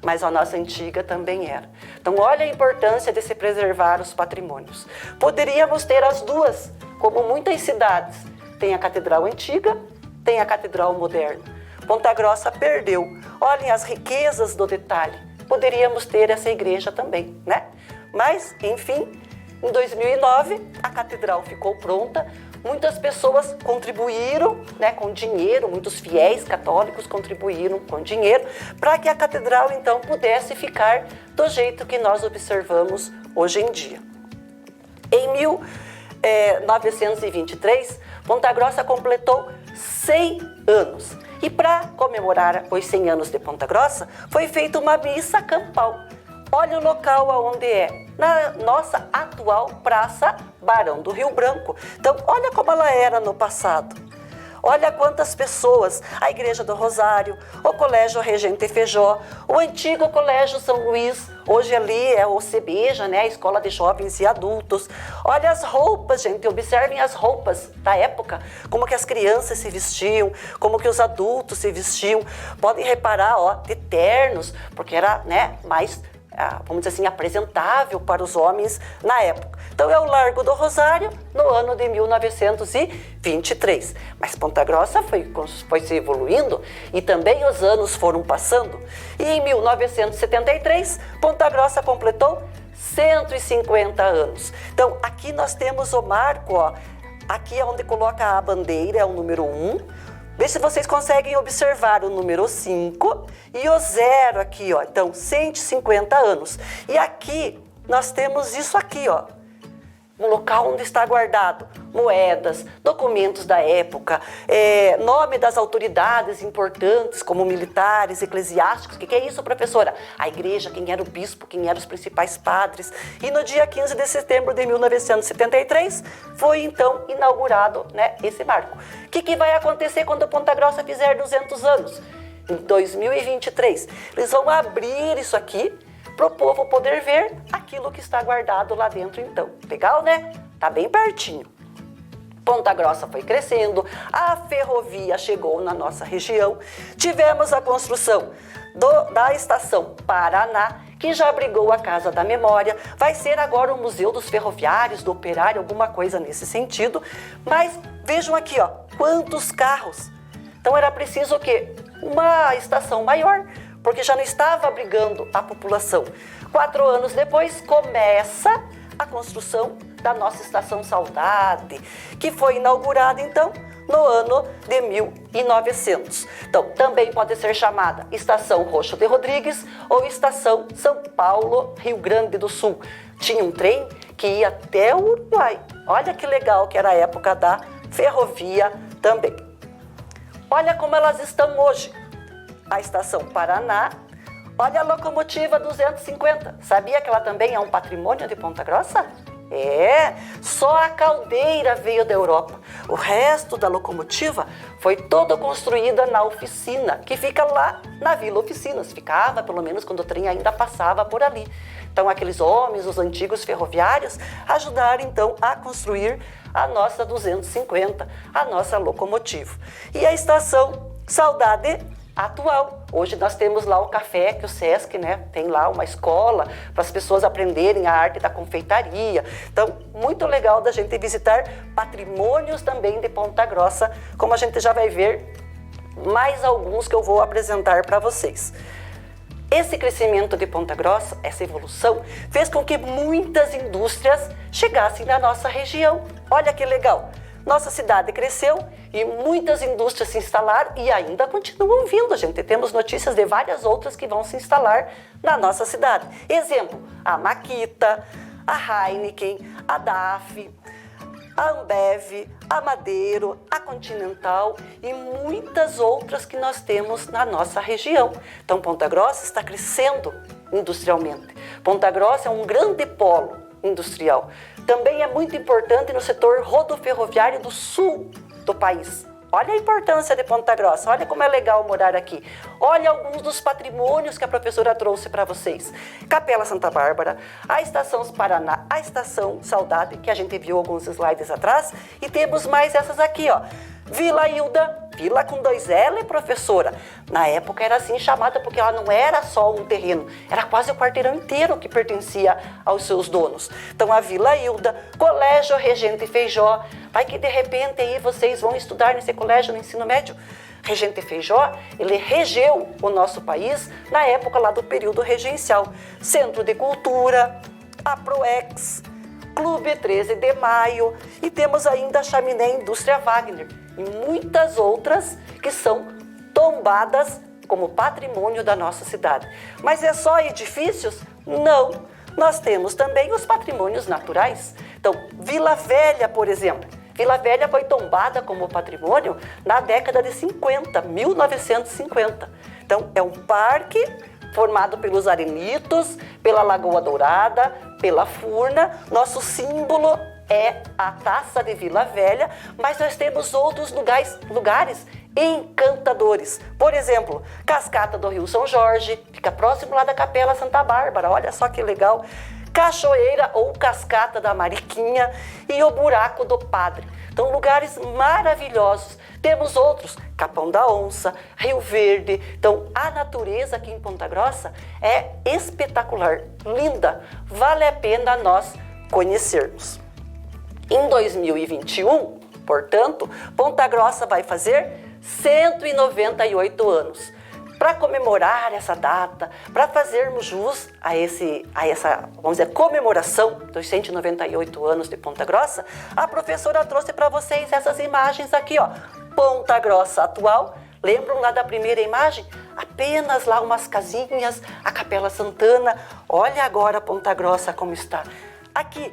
mas a nossa antiga também era. Então, olha a importância de se preservar os patrimônios. Poderíamos ter as duas, como muitas cidades. Tem a catedral antiga, tem a catedral moderna. Ponta Grossa perdeu. Olhem as riquezas do detalhe. Poderíamos ter essa igreja também, né? Mas, enfim, em 2009, a catedral ficou pronta. Muitas pessoas contribuíram, né, com dinheiro, muitos fiéis católicos contribuíram com dinheiro para que a catedral, então, pudesse ficar do jeito que nós observamos hoje em dia. Em 1923, Ponta Grossa completou 100 anos. E para comemorar os 100 anos de Ponta Grossa, foi feita uma missa campal. Olha o local aonde é, na nossa atual Praça Barão do Rio Branco. Então, olha como ela era no passado. Olha quantas pessoas, a Igreja do Rosário, o Colégio Regente Feijó, o antigo Colégio São Luís, hoje ali é o CBJA, né, a Escola de Jovens e Adultos. Olha as roupas, gente, observem as roupas da época, como que as crianças se vestiam, como que os adultos se vestiam. Podem reparar, de ternos, porque era, né, mais, vamos dizer assim, apresentável para os homens na época. Então, é o Largo do Rosário, no ano de 1923. Mas Ponta Grossa foi se evoluindo e também os anos foram passando. E em 1973, Ponta Grossa completou 150 anos. Então, aqui nós temos o marco, aqui é onde coloca a bandeira, é o número 1. Vê se vocês conseguem observar o número 5 e o 0 aqui, Então, 150 anos. E aqui nós temos isso aqui, um local onde está guardado moedas, documentos da época, nome das autoridades importantes, como militares, eclesiásticos. O que é isso, professora? A igreja, quem era o bispo, quem eram os principais padres. E no dia 15 de setembro de 1973, foi então inaugurado, né, esse marco. O que vai acontecer quando Ponta Grossa fizer 200 anos? Em 2023, eles vão abrir isso aqui para o povo poder ver aquilo que está guardado lá dentro, então. Legal, né? Tá bem pertinho. Ponta Grossa foi crescendo, a ferrovia chegou na nossa região, tivemos a construção da estação Paraná, que já abrigou a Casa da Memória, vai ser agora o Museu dos Ferroviários, do Operário, alguma coisa nesse sentido. Mas vejam aqui, ó, quantos carros. Então era preciso o quê? Uma estação maior, porque já não estava abrigando a população. 4 anos depois, começa a construção da nossa Estação Saudade, que foi inaugurada, então, no ano de 1900. Então, também pode ser chamada Estação Roxo de Rodrigues ou Estação São Paulo, Rio Grande do Sul. Tinha um trem que ia até o Uruguai. Olha que legal que era a época da ferrovia também. Olha como elas estão hoje. A Estação Paraná, olha a locomotiva 250. Sabia que ela também é um patrimônio de Ponta Grossa? Só a caldeira veio da Europa. O resto da locomotiva foi toda construída na oficina, que fica lá na Vila Oficinas. Ficava, pelo menos, quando o trem ainda passava por ali. Então, aqueles homens, os antigos ferroviários, ajudaram, então, a construir a nossa 250, a nossa locomotiva. E a Estação Saudade atual. Hoje nós temos lá o café que o Sesc, né, tem lá uma escola para as pessoas aprenderem a arte da confeitaria. Então, muito legal da gente visitar patrimônios também de Ponta Grossa, como a gente já vai ver mais alguns que eu vou apresentar para vocês. Esse crescimento de Ponta Grossa, essa evolução, fez com que muitas indústrias chegassem na nossa região. Olha que legal! Nossa cidade cresceu e muitas indústrias se instalaram e ainda continuam vindo, gente. Temos notícias de várias outras que vão se instalar na nossa cidade. Exemplo, a Makita, a Heineken, a DAF, a Ambev, a Madeiro, a Continental e muitas outras que nós temos na nossa região. Então, Ponta Grossa está crescendo industrialmente. Ponta Grossa é um grande polo industrial. Também é muito importante no setor rodoferroviário do sul do país. Olha a importância de Ponta Grossa, olha como é legal morar aqui. Olha alguns dos patrimônios que a professora trouxe para vocês. Capela Santa Bárbara, a Estação Paraná, a Estação Saudade, que a gente viu alguns slides atrás, e temos mais essas aqui, ó. Vila Hilda, vila com 2 L, professora. Na época era assim chamada porque ela não era só um terreno, era quase o quarteirão inteiro que pertencia aos seus donos. Então a Vila Hilda, Colégio Regente Feijó, vai que de repente aí vocês vão estudar nesse colégio no ensino médio. Regente Feijó, ele regeu o nosso país na época lá do período regencial. Centro de Cultura, a Proex, Clube 13 de Maio e temos ainda a Chaminé Indústria Wagner e muitas outras que são tombadas como patrimônio da nossa cidade. Mas é só edifícios? Não. Nós temos também os patrimônios naturais. Então, Vila Velha, por exemplo. Vila Velha foi tombada como patrimônio na década de 50, 1950. Então, é um parque formado pelos arenitos, pela Lagoa Dourada, pela Furna. Nosso símbolo é a Taça de Vila Velha, mas nós temos outros lugares encantadores. Por exemplo, Cascata do Rio São Jorge, fica próximo lá da Capela Santa Bárbara, olha só que legal. Cachoeira ou Cascata da Mariquinha e o Buraco do Padre. Então, lugares maravilhosos. Temos outros, Capão da Onça, Rio Verde. Então, a natureza aqui em Ponta Grossa é espetacular, linda. Vale a pena nós conhecermos. Em 2021, portanto, Ponta Grossa vai fazer 198 anos. Para comemorar essa data, para fazermos jus a essa, vamos dizer, comemoração dos 198 anos de Ponta Grossa, a professora trouxe para vocês essas imagens aqui, ó. Ponta Grossa atual, lembram lá da primeira imagem? Apenas lá umas casinhas, a Capela Santana. Olha agora Ponta Grossa como está. Aqui,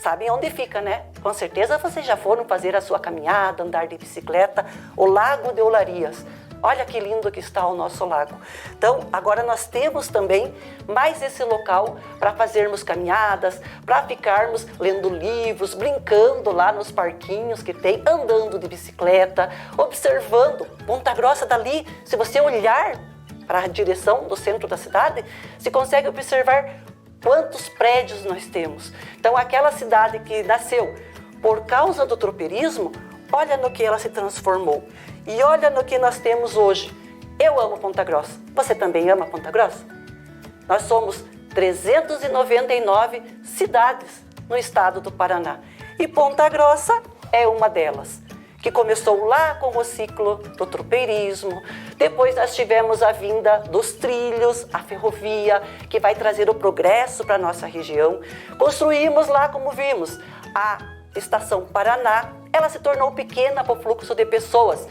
sabem onde fica, né? Com certeza vocês já foram fazer a sua caminhada, andar de bicicleta, o Lago de Olarias. Olha que lindo que está o nosso lago. Então, agora nós temos também mais esse local para fazermos caminhadas, para ficarmos lendo livros, brincando lá nos parquinhos que tem, andando de bicicleta, observando. Ponta Grossa dali, se você olhar para a direção do centro da cidade, se consegue observar quantos prédios nós temos. Então, aquela cidade que nasceu por causa do tropeirismo, olha no que ela se transformou. E olha no que nós temos hoje. Eu amo Ponta Grossa. Você também ama Ponta Grossa? Nós somos 399 cidades no estado do Paraná. E Ponta Grossa é uma delas, que começou lá com o ciclo do tropeirismo. Depois nós tivemos a vinda dos trilhos, a ferrovia, que vai trazer o progresso para a nossa região. Construímos lá, como vimos, a Estação Paraná. Ela se tornou pequena para o fluxo de pessoas.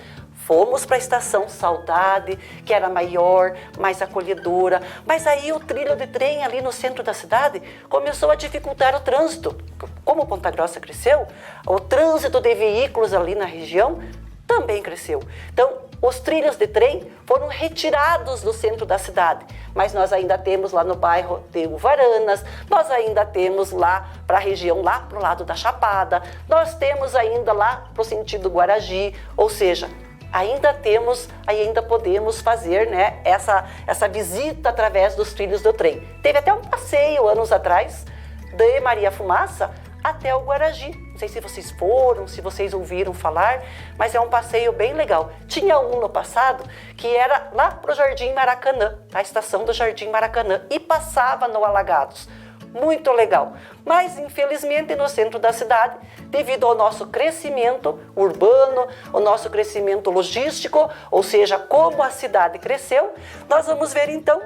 Fomos para a Estação Saudade, que era maior, mais acolhedora. Mas aí o trilho de trem ali no centro da cidade começou a dificultar o trânsito. Como Ponta Grossa cresceu, o trânsito de veículos ali na região também cresceu. Então, os trilhos de trem foram retirados do centro da cidade. Mas nós ainda temos lá no bairro de Uvaranas, nós ainda temos lá para a região, lá para o lado da Chapada, nós temos ainda lá para o sentido Guaragi, ou seja, ainda podemos fazer, né, essa visita através dos trilhos do trem. Teve até um passeio anos atrás de Maria Fumaça até o Guaragi. Não sei se vocês foram, se vocês ouviram falar, mas é um passeio bem legal. Tinha um no passado que era lá para o Jardim Maracanã, a estação do Jardim Maracanã, e passava no Alagados. Muito legal. Mas, infelizmente, no centro da cidade, devido ao nosso crescimento urbano, o nosso crescimento logístico, ou seja, como a cidade cresceu, nós vamos ver, então,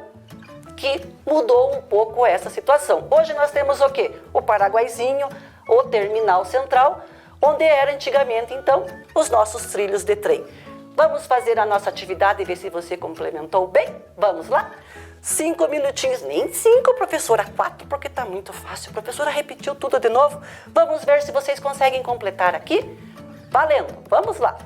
que mudou um pouco essa situação. Hoje nós temos o quê? O Paraguaizinho, o Terminal Central, onde era antigamente, então, os nossos trilhos de trem. Vamos fazer a nossa atividade e ver se você complementou bem? Vamos lá? 5 minutinhos, nem 5, professora, 4, porque está muito fácil. A professora repetiu tudo de novo. Vamos ver se vocês conseguem completar aqui. Valendo, vamos lá.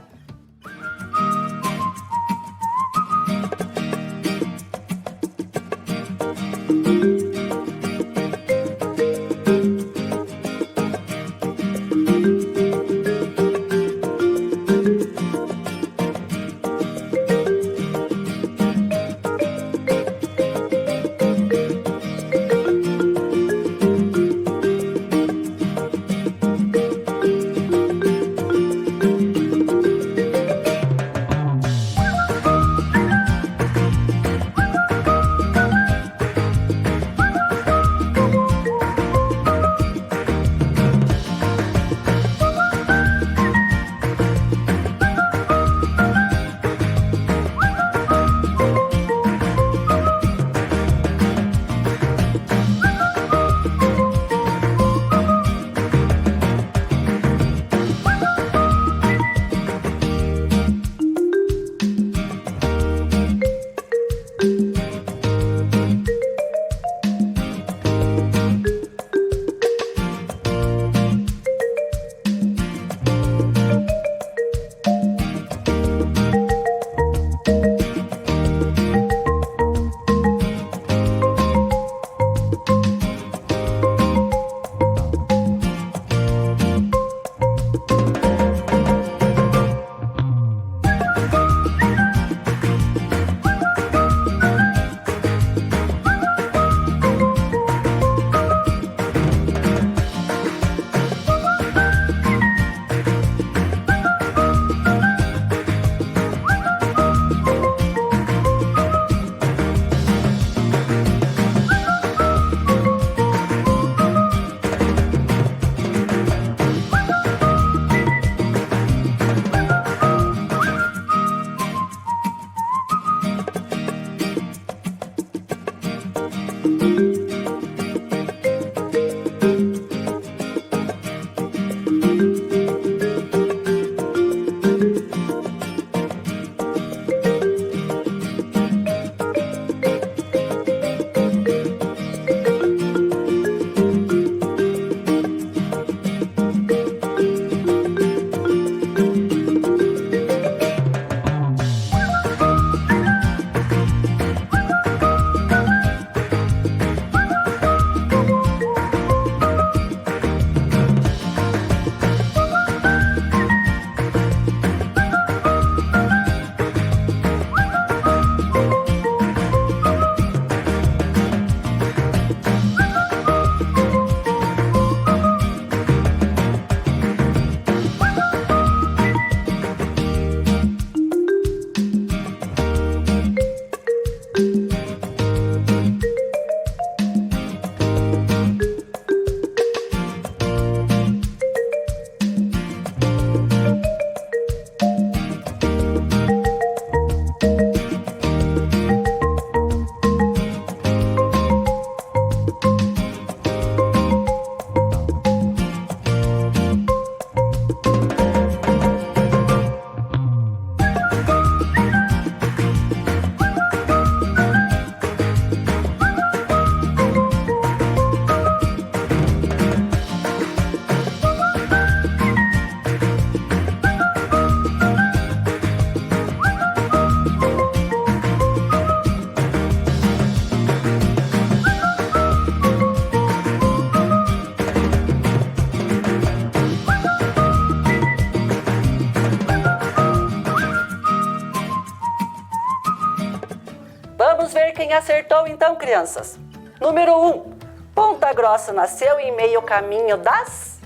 Vamos ver quem acertou então, crianças. Número 1. Ponta Grossa nasceu em meio caminho das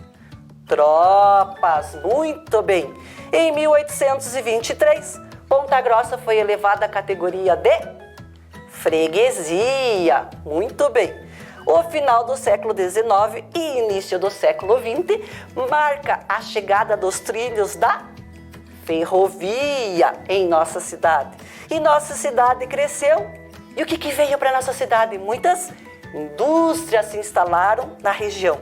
tropas. Muito bem. Em 1823, Ponta Grossa foi elevada à categoria de freguesia. Muito bem. O final do século XIX e início do século XX marca a chegada dos trilhos da ferrovia em nossa cidade. E nossa cidade cresceu. E o que veio para nossa cidade? Muitas indústrias se instalaram na região.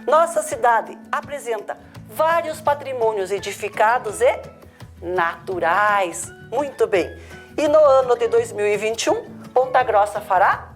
Nossa cidade apresenta vários patrimônios edificados e naturais. Muito bem. E no ano de 2021, Ponta Grossa fará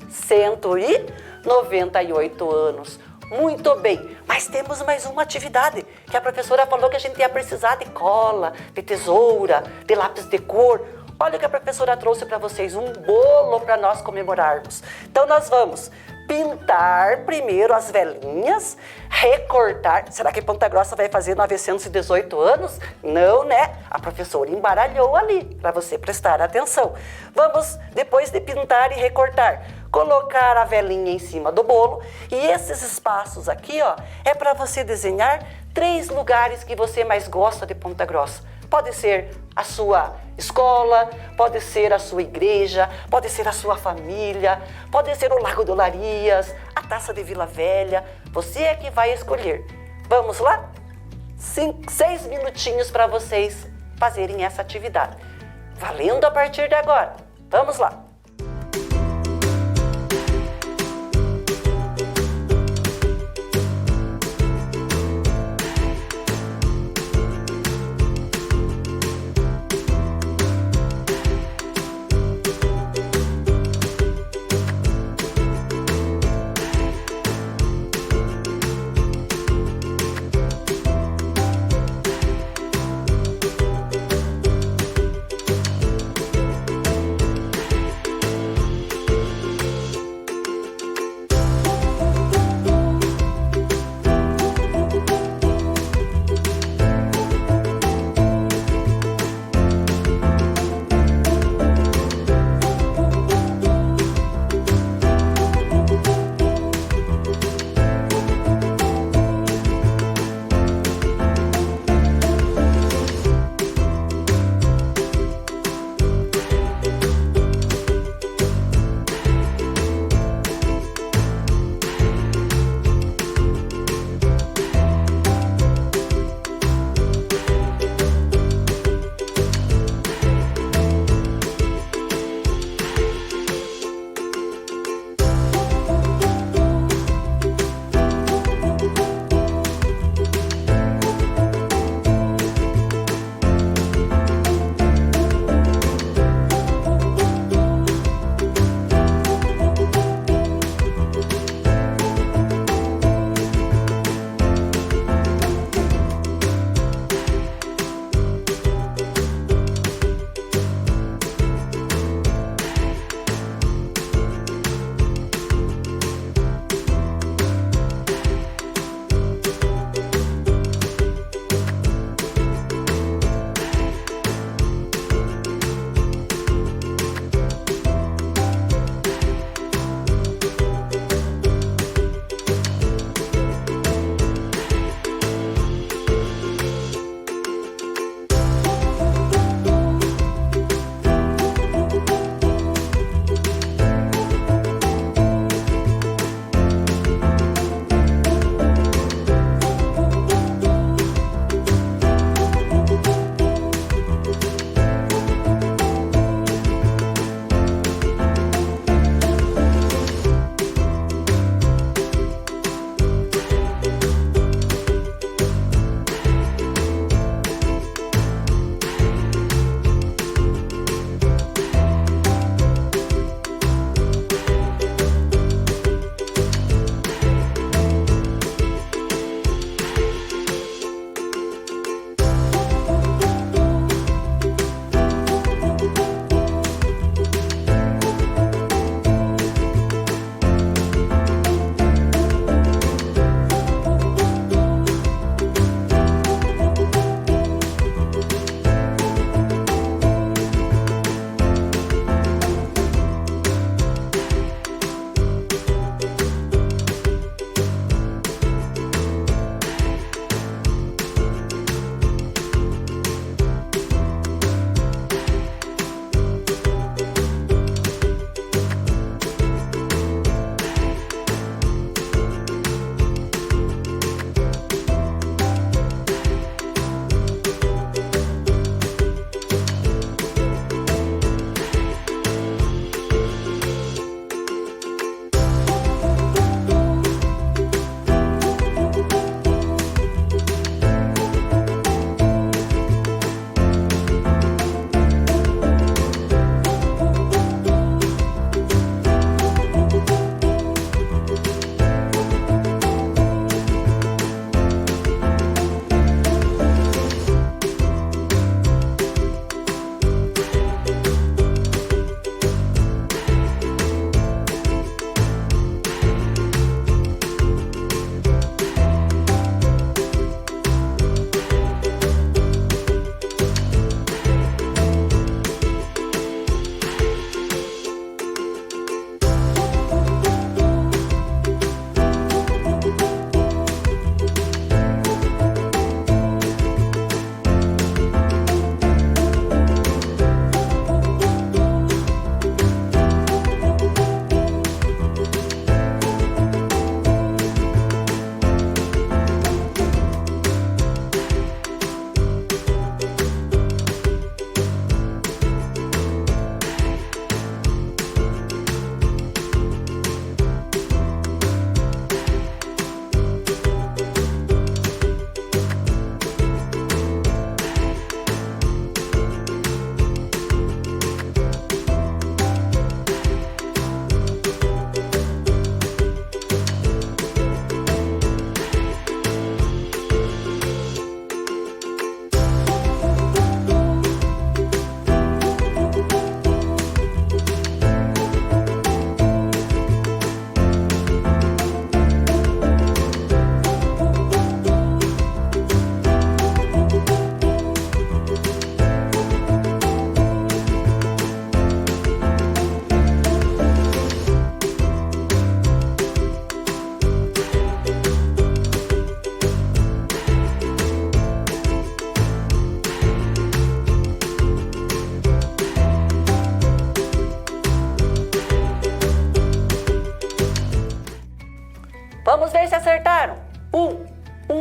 198 anos. Muito bem, mas temos mais uma atividade que a professora falou que a gente ia precisar de cola, de tesoura, de lápis de cor. Olha o que a professora trouxe para vocês, um bolo para nós comemorarmos. Então nós vamos pintar primeiro as velinhas, recortar. Será que Ponta Grossa vai fazer 918 anos? Não, né? A professora embaralhou ali para você prestar atenção. Vamos, depois de pintar e recortar, colocar a velinha em cima do bolo. E esses espaços aqui, ó, é para você desenhar 3 lugares que você mais gosta de Ponta Grossa. Pode ser a sua escola, pode ser a sua igreja, pode ser a sua família, pode ser o Lago de Olarias, a Taça de Vila Velha. Você é que vai escolher. Vamos lá? 6 minutinhos para vocês fazerem essa atividade. Valendo a partir de agora. Vamos lá.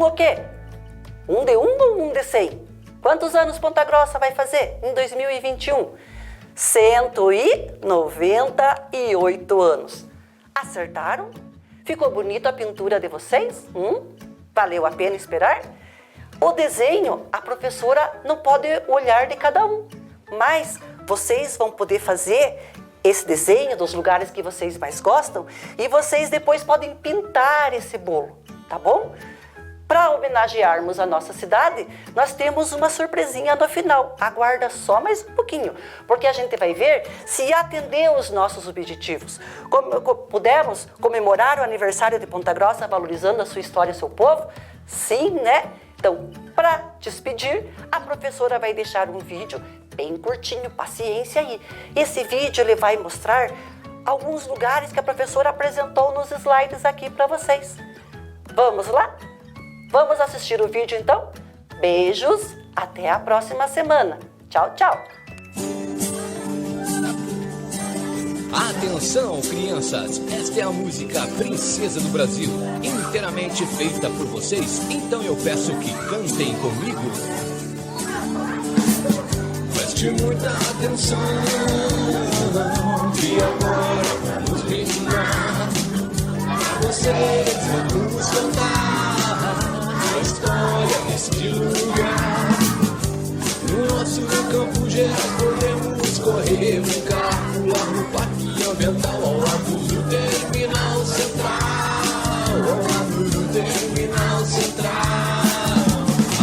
o quê? 1D1 ou 1D100? Quantos anos Ponta Grossa vai fazer em 2021? 198 anos. Acertaram? Ficou bonita a pintura de vocês? Valeu a pena esperar? O desenho, a professora não pode olhar de cada um, mas vocês vão poder fazer esse desenho dos lugares que vocês mais gostam e vocês depois podem pintar esse bolo, tá bom? Para homenagearmos a nossa cidade, nós temos uma surpresinha no final. Aguarda só mais um pouquinho, porque a gente vai ver se atendeu os nossos objetivos. Pudemos comemorar o aniversário de Ponta Grossa valorizando a sua história e seu povo? Sim, né? Então, para despedir, a professora vai deixar um vídeo bem curtinho, paciência aí. Esse vídeo ele vai mostrar alguns lugares que a professora apresentou nos slides aqui para vocês. Vamos lá? Vamos assistir o vídeo então? Beijos, até a próxima semana. Tchau, tchau! Atenção, crianças! Esta é a música Princesa do Brasil, inteiramente feita por vocês, então eu peço que cantem comigo. Preste muita atenção, que agora vamos rimar. Vocês vamos cantar a história deste lugar. No nosso campo geral podemos correr, brincar, pular no parque ambiental ao lado do terminal central, ao lado do terminal central.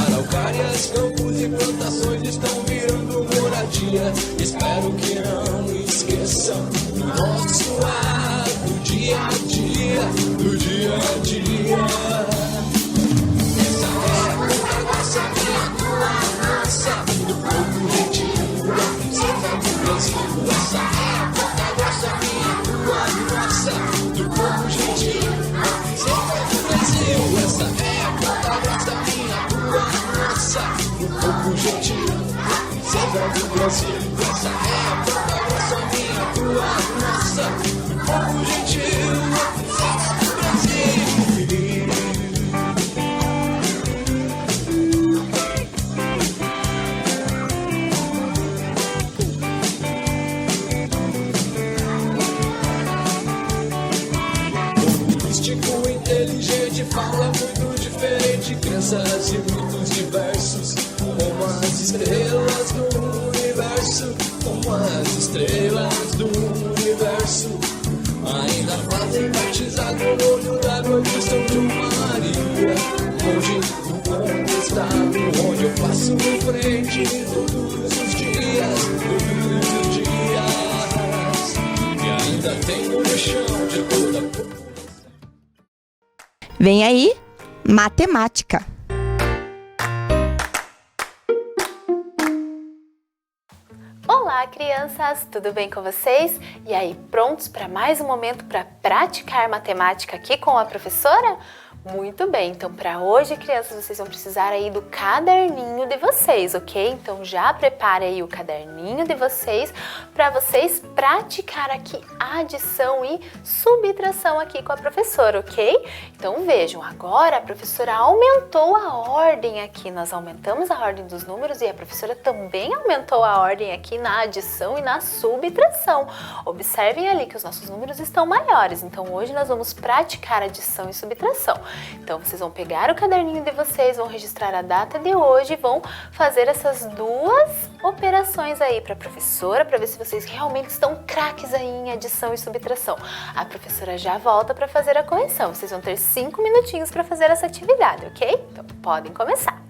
Araucárias, campos e plantações estão virando moradia. Espero que não esqueçam do nosso ar, do dia a dia, do dia a dia. Essa é a Ponta Grossa, minha, tua, nossa, do povo gentil, a princesa do Brasil. Essa é a Ponta Grossa, minha, tua, nossa, do povo gentil, a princesa do Brasil. Essa é a Ponta Grossa, minha, tua, nossa, do povo gentil, a princesa do Brasil. Essa é a Ponta Grossa, minha, tua, nossa, do povo gentil, a princesa do Brasil. Inteligente, fala muito diferente, crenças e mitos diversos, como as estrelas do universo, como as estrelas do universo. Ainda fazem batizado no olho d'água de São João Maria, onde o mundo está, onde eu passo em frente todos os dias, todos os dias. E ainda tenho no chão de toda. Vem aí, matemática. Olá, crianças! Tudo bem com vocês? E aí, prontos para mais um momento para praticar matemática aqui com a professora? Muito bem, então para hoje, crianças, vocês vão precisar aí do caderninho de vocês, ok? Então já prepare aí o caderninho de vocês para vocês praticar aqui adição e subtração aqui com a professora, ok? Então vejam, agora a professora aumentou a ordem aqui, nós aumentamos a ordem dos números e a professora também aumentou a ordem aqui na adição e na subtração. Observem ali que os nossos números estão maiores, então hoje nós vamos praticar adição e subtração. Então vocês vão pegar o caderninho de vocês, vão registrar a data de hoje e vão fazer essas duas operações aí para a professora, para ver se vocês realmente estão craques aí em adição e subtração. A professora já volta para fazer a correção. Vocês vão ter 5 minutinhos para fazer essa atividade, ok? Então podem começar.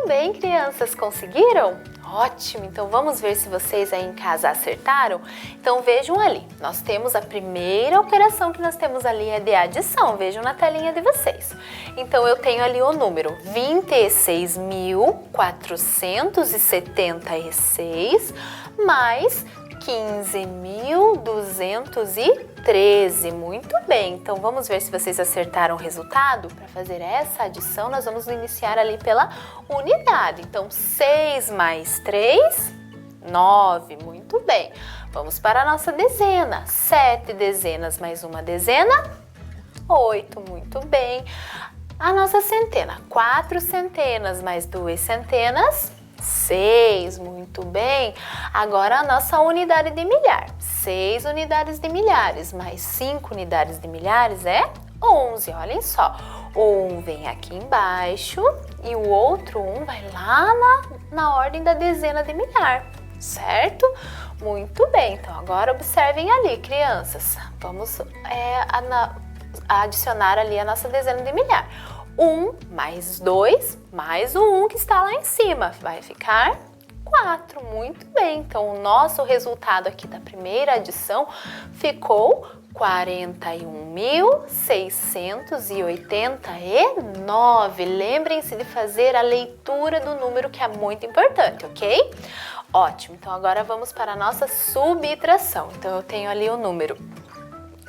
bem, crianças? Conseguiram? Ótimo! Então vamos ver se vocês aí em casa acertaram? Então vejam ali, nós temos a primeira operação que nós temos ali é de adição, vejam na telinha de vocês. Então eu tenho ali o número 26.476 mais 15.213. Muito bem, então vamos ver se vocês acertaram o resultado. Para fazer essa adição, nós vamos iniciar ali pela unidade. Então, 6 mais 3, 9. Muito bem. Vamos para a nossa dezena. 7 dezenas mais uma dezena, 8. Muito bem. A nossa centena. 4 centenas mais 2 centenas, 6, muito bem. Agora a nossa unidade de milhar, 6 unidades de milhares mais 5 unidades de milhares é 11, olhem só. Um vem aqui embaixo e o outro vai lá na ordem da dezena de milhar, certo? Muito bem, então agora observem ali, crianças. Vamos adicionar ali a nossa dezena de milhar. 1 mais 2 mais o 1 que está lá em cima, vai ficar 4. Muito bem, então o nosso resultado aqui da primeira adição ficou 41.689. Lembrem-se de fazer a leitura do número, que é muito importante, ok? Ótimo, então agora vamos para a nossa subtração. Então eu tenho ali o número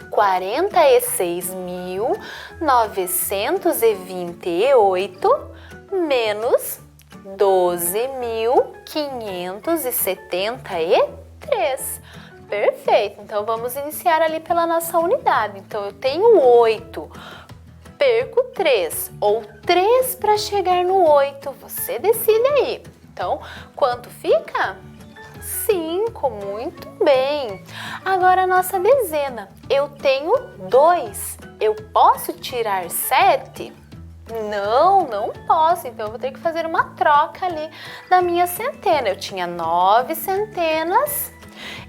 46.928 menos 12.573. Perfeito, então vamos iniciar ali pela nossa unidade. Então eu tenho 8, perco 3 ou 3 para chegar no 8, você decide aí. Então, quanto fica? 5, muito bem. Agora a nossa dezena, eu tenho 2, eu posso tirar 7? Não, não posso, então eu vou ter que fazer uma troca ali da minha centena. Eu tinha 9 centenas,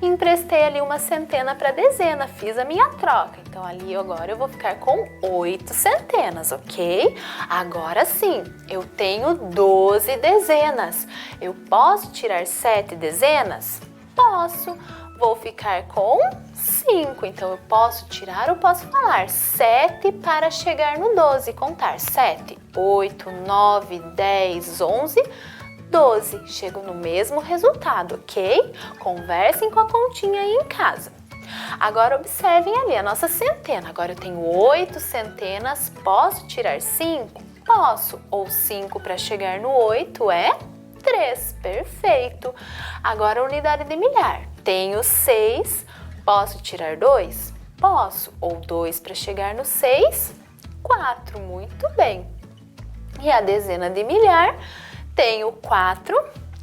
emprestei ali uma centena para a dezena, fiz a minha troca. Então ali agora eu vou ficar com 8 centenas, ok? Agora sim, eu tenho 12 dezenas. Eu posso tirar 7 dezenas? Posso. Vou ficar com 5. Então eu posso tirar ou posso falar 7 para chegar no 12, contar 7. 8, 9, 10, 11, 12. Chegam no mesmo resultado, ok? Conversem com a continha aí em casa. Agora observem ali a nossa centena. Agora eu tenho 8 centenas, posso tirar 5? Posso. Ou 5 para chegar no 8 é 3, perfeito. Agora a unidade de milhar. Tenho 6, posso tirar 2? Posso. Ou 2 para chegar no 6? 4, muito bem. E a dezena de milhar, tenho 4,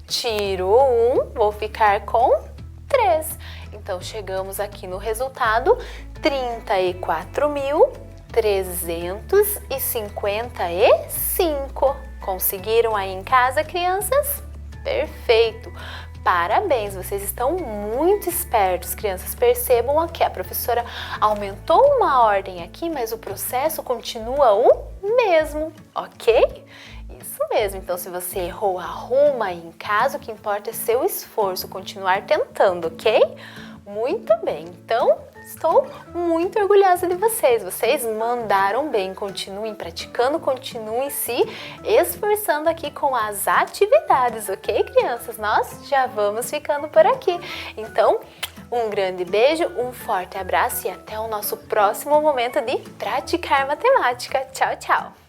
tiro 1, vou ficar com 3. Então, chegamos aqui no resultado 34.355. Conseguiram aí em casa, crianças? Perfeito! Parabéns, vocês estão muito espertos, crianças. Percebam aqui, a professora aumentou uma ordem aqui, mas o processo continua o mesmo, ok? Isso mesmo, então se você errou, arruma aí em casa, o que importa é seu esforço, continuar tentando, ok? Muito bem, então estou muito orgulhosa de vocês. Vocês mandaram bem, continuem praticando, continuem se esforçando aqui com as atividades, ok, crianças? Nós já vamos ficando por aqui. Então, um grande beijo, um forte abraço e até o nosso próximo momento de praticar matemática. Tchau, tchau!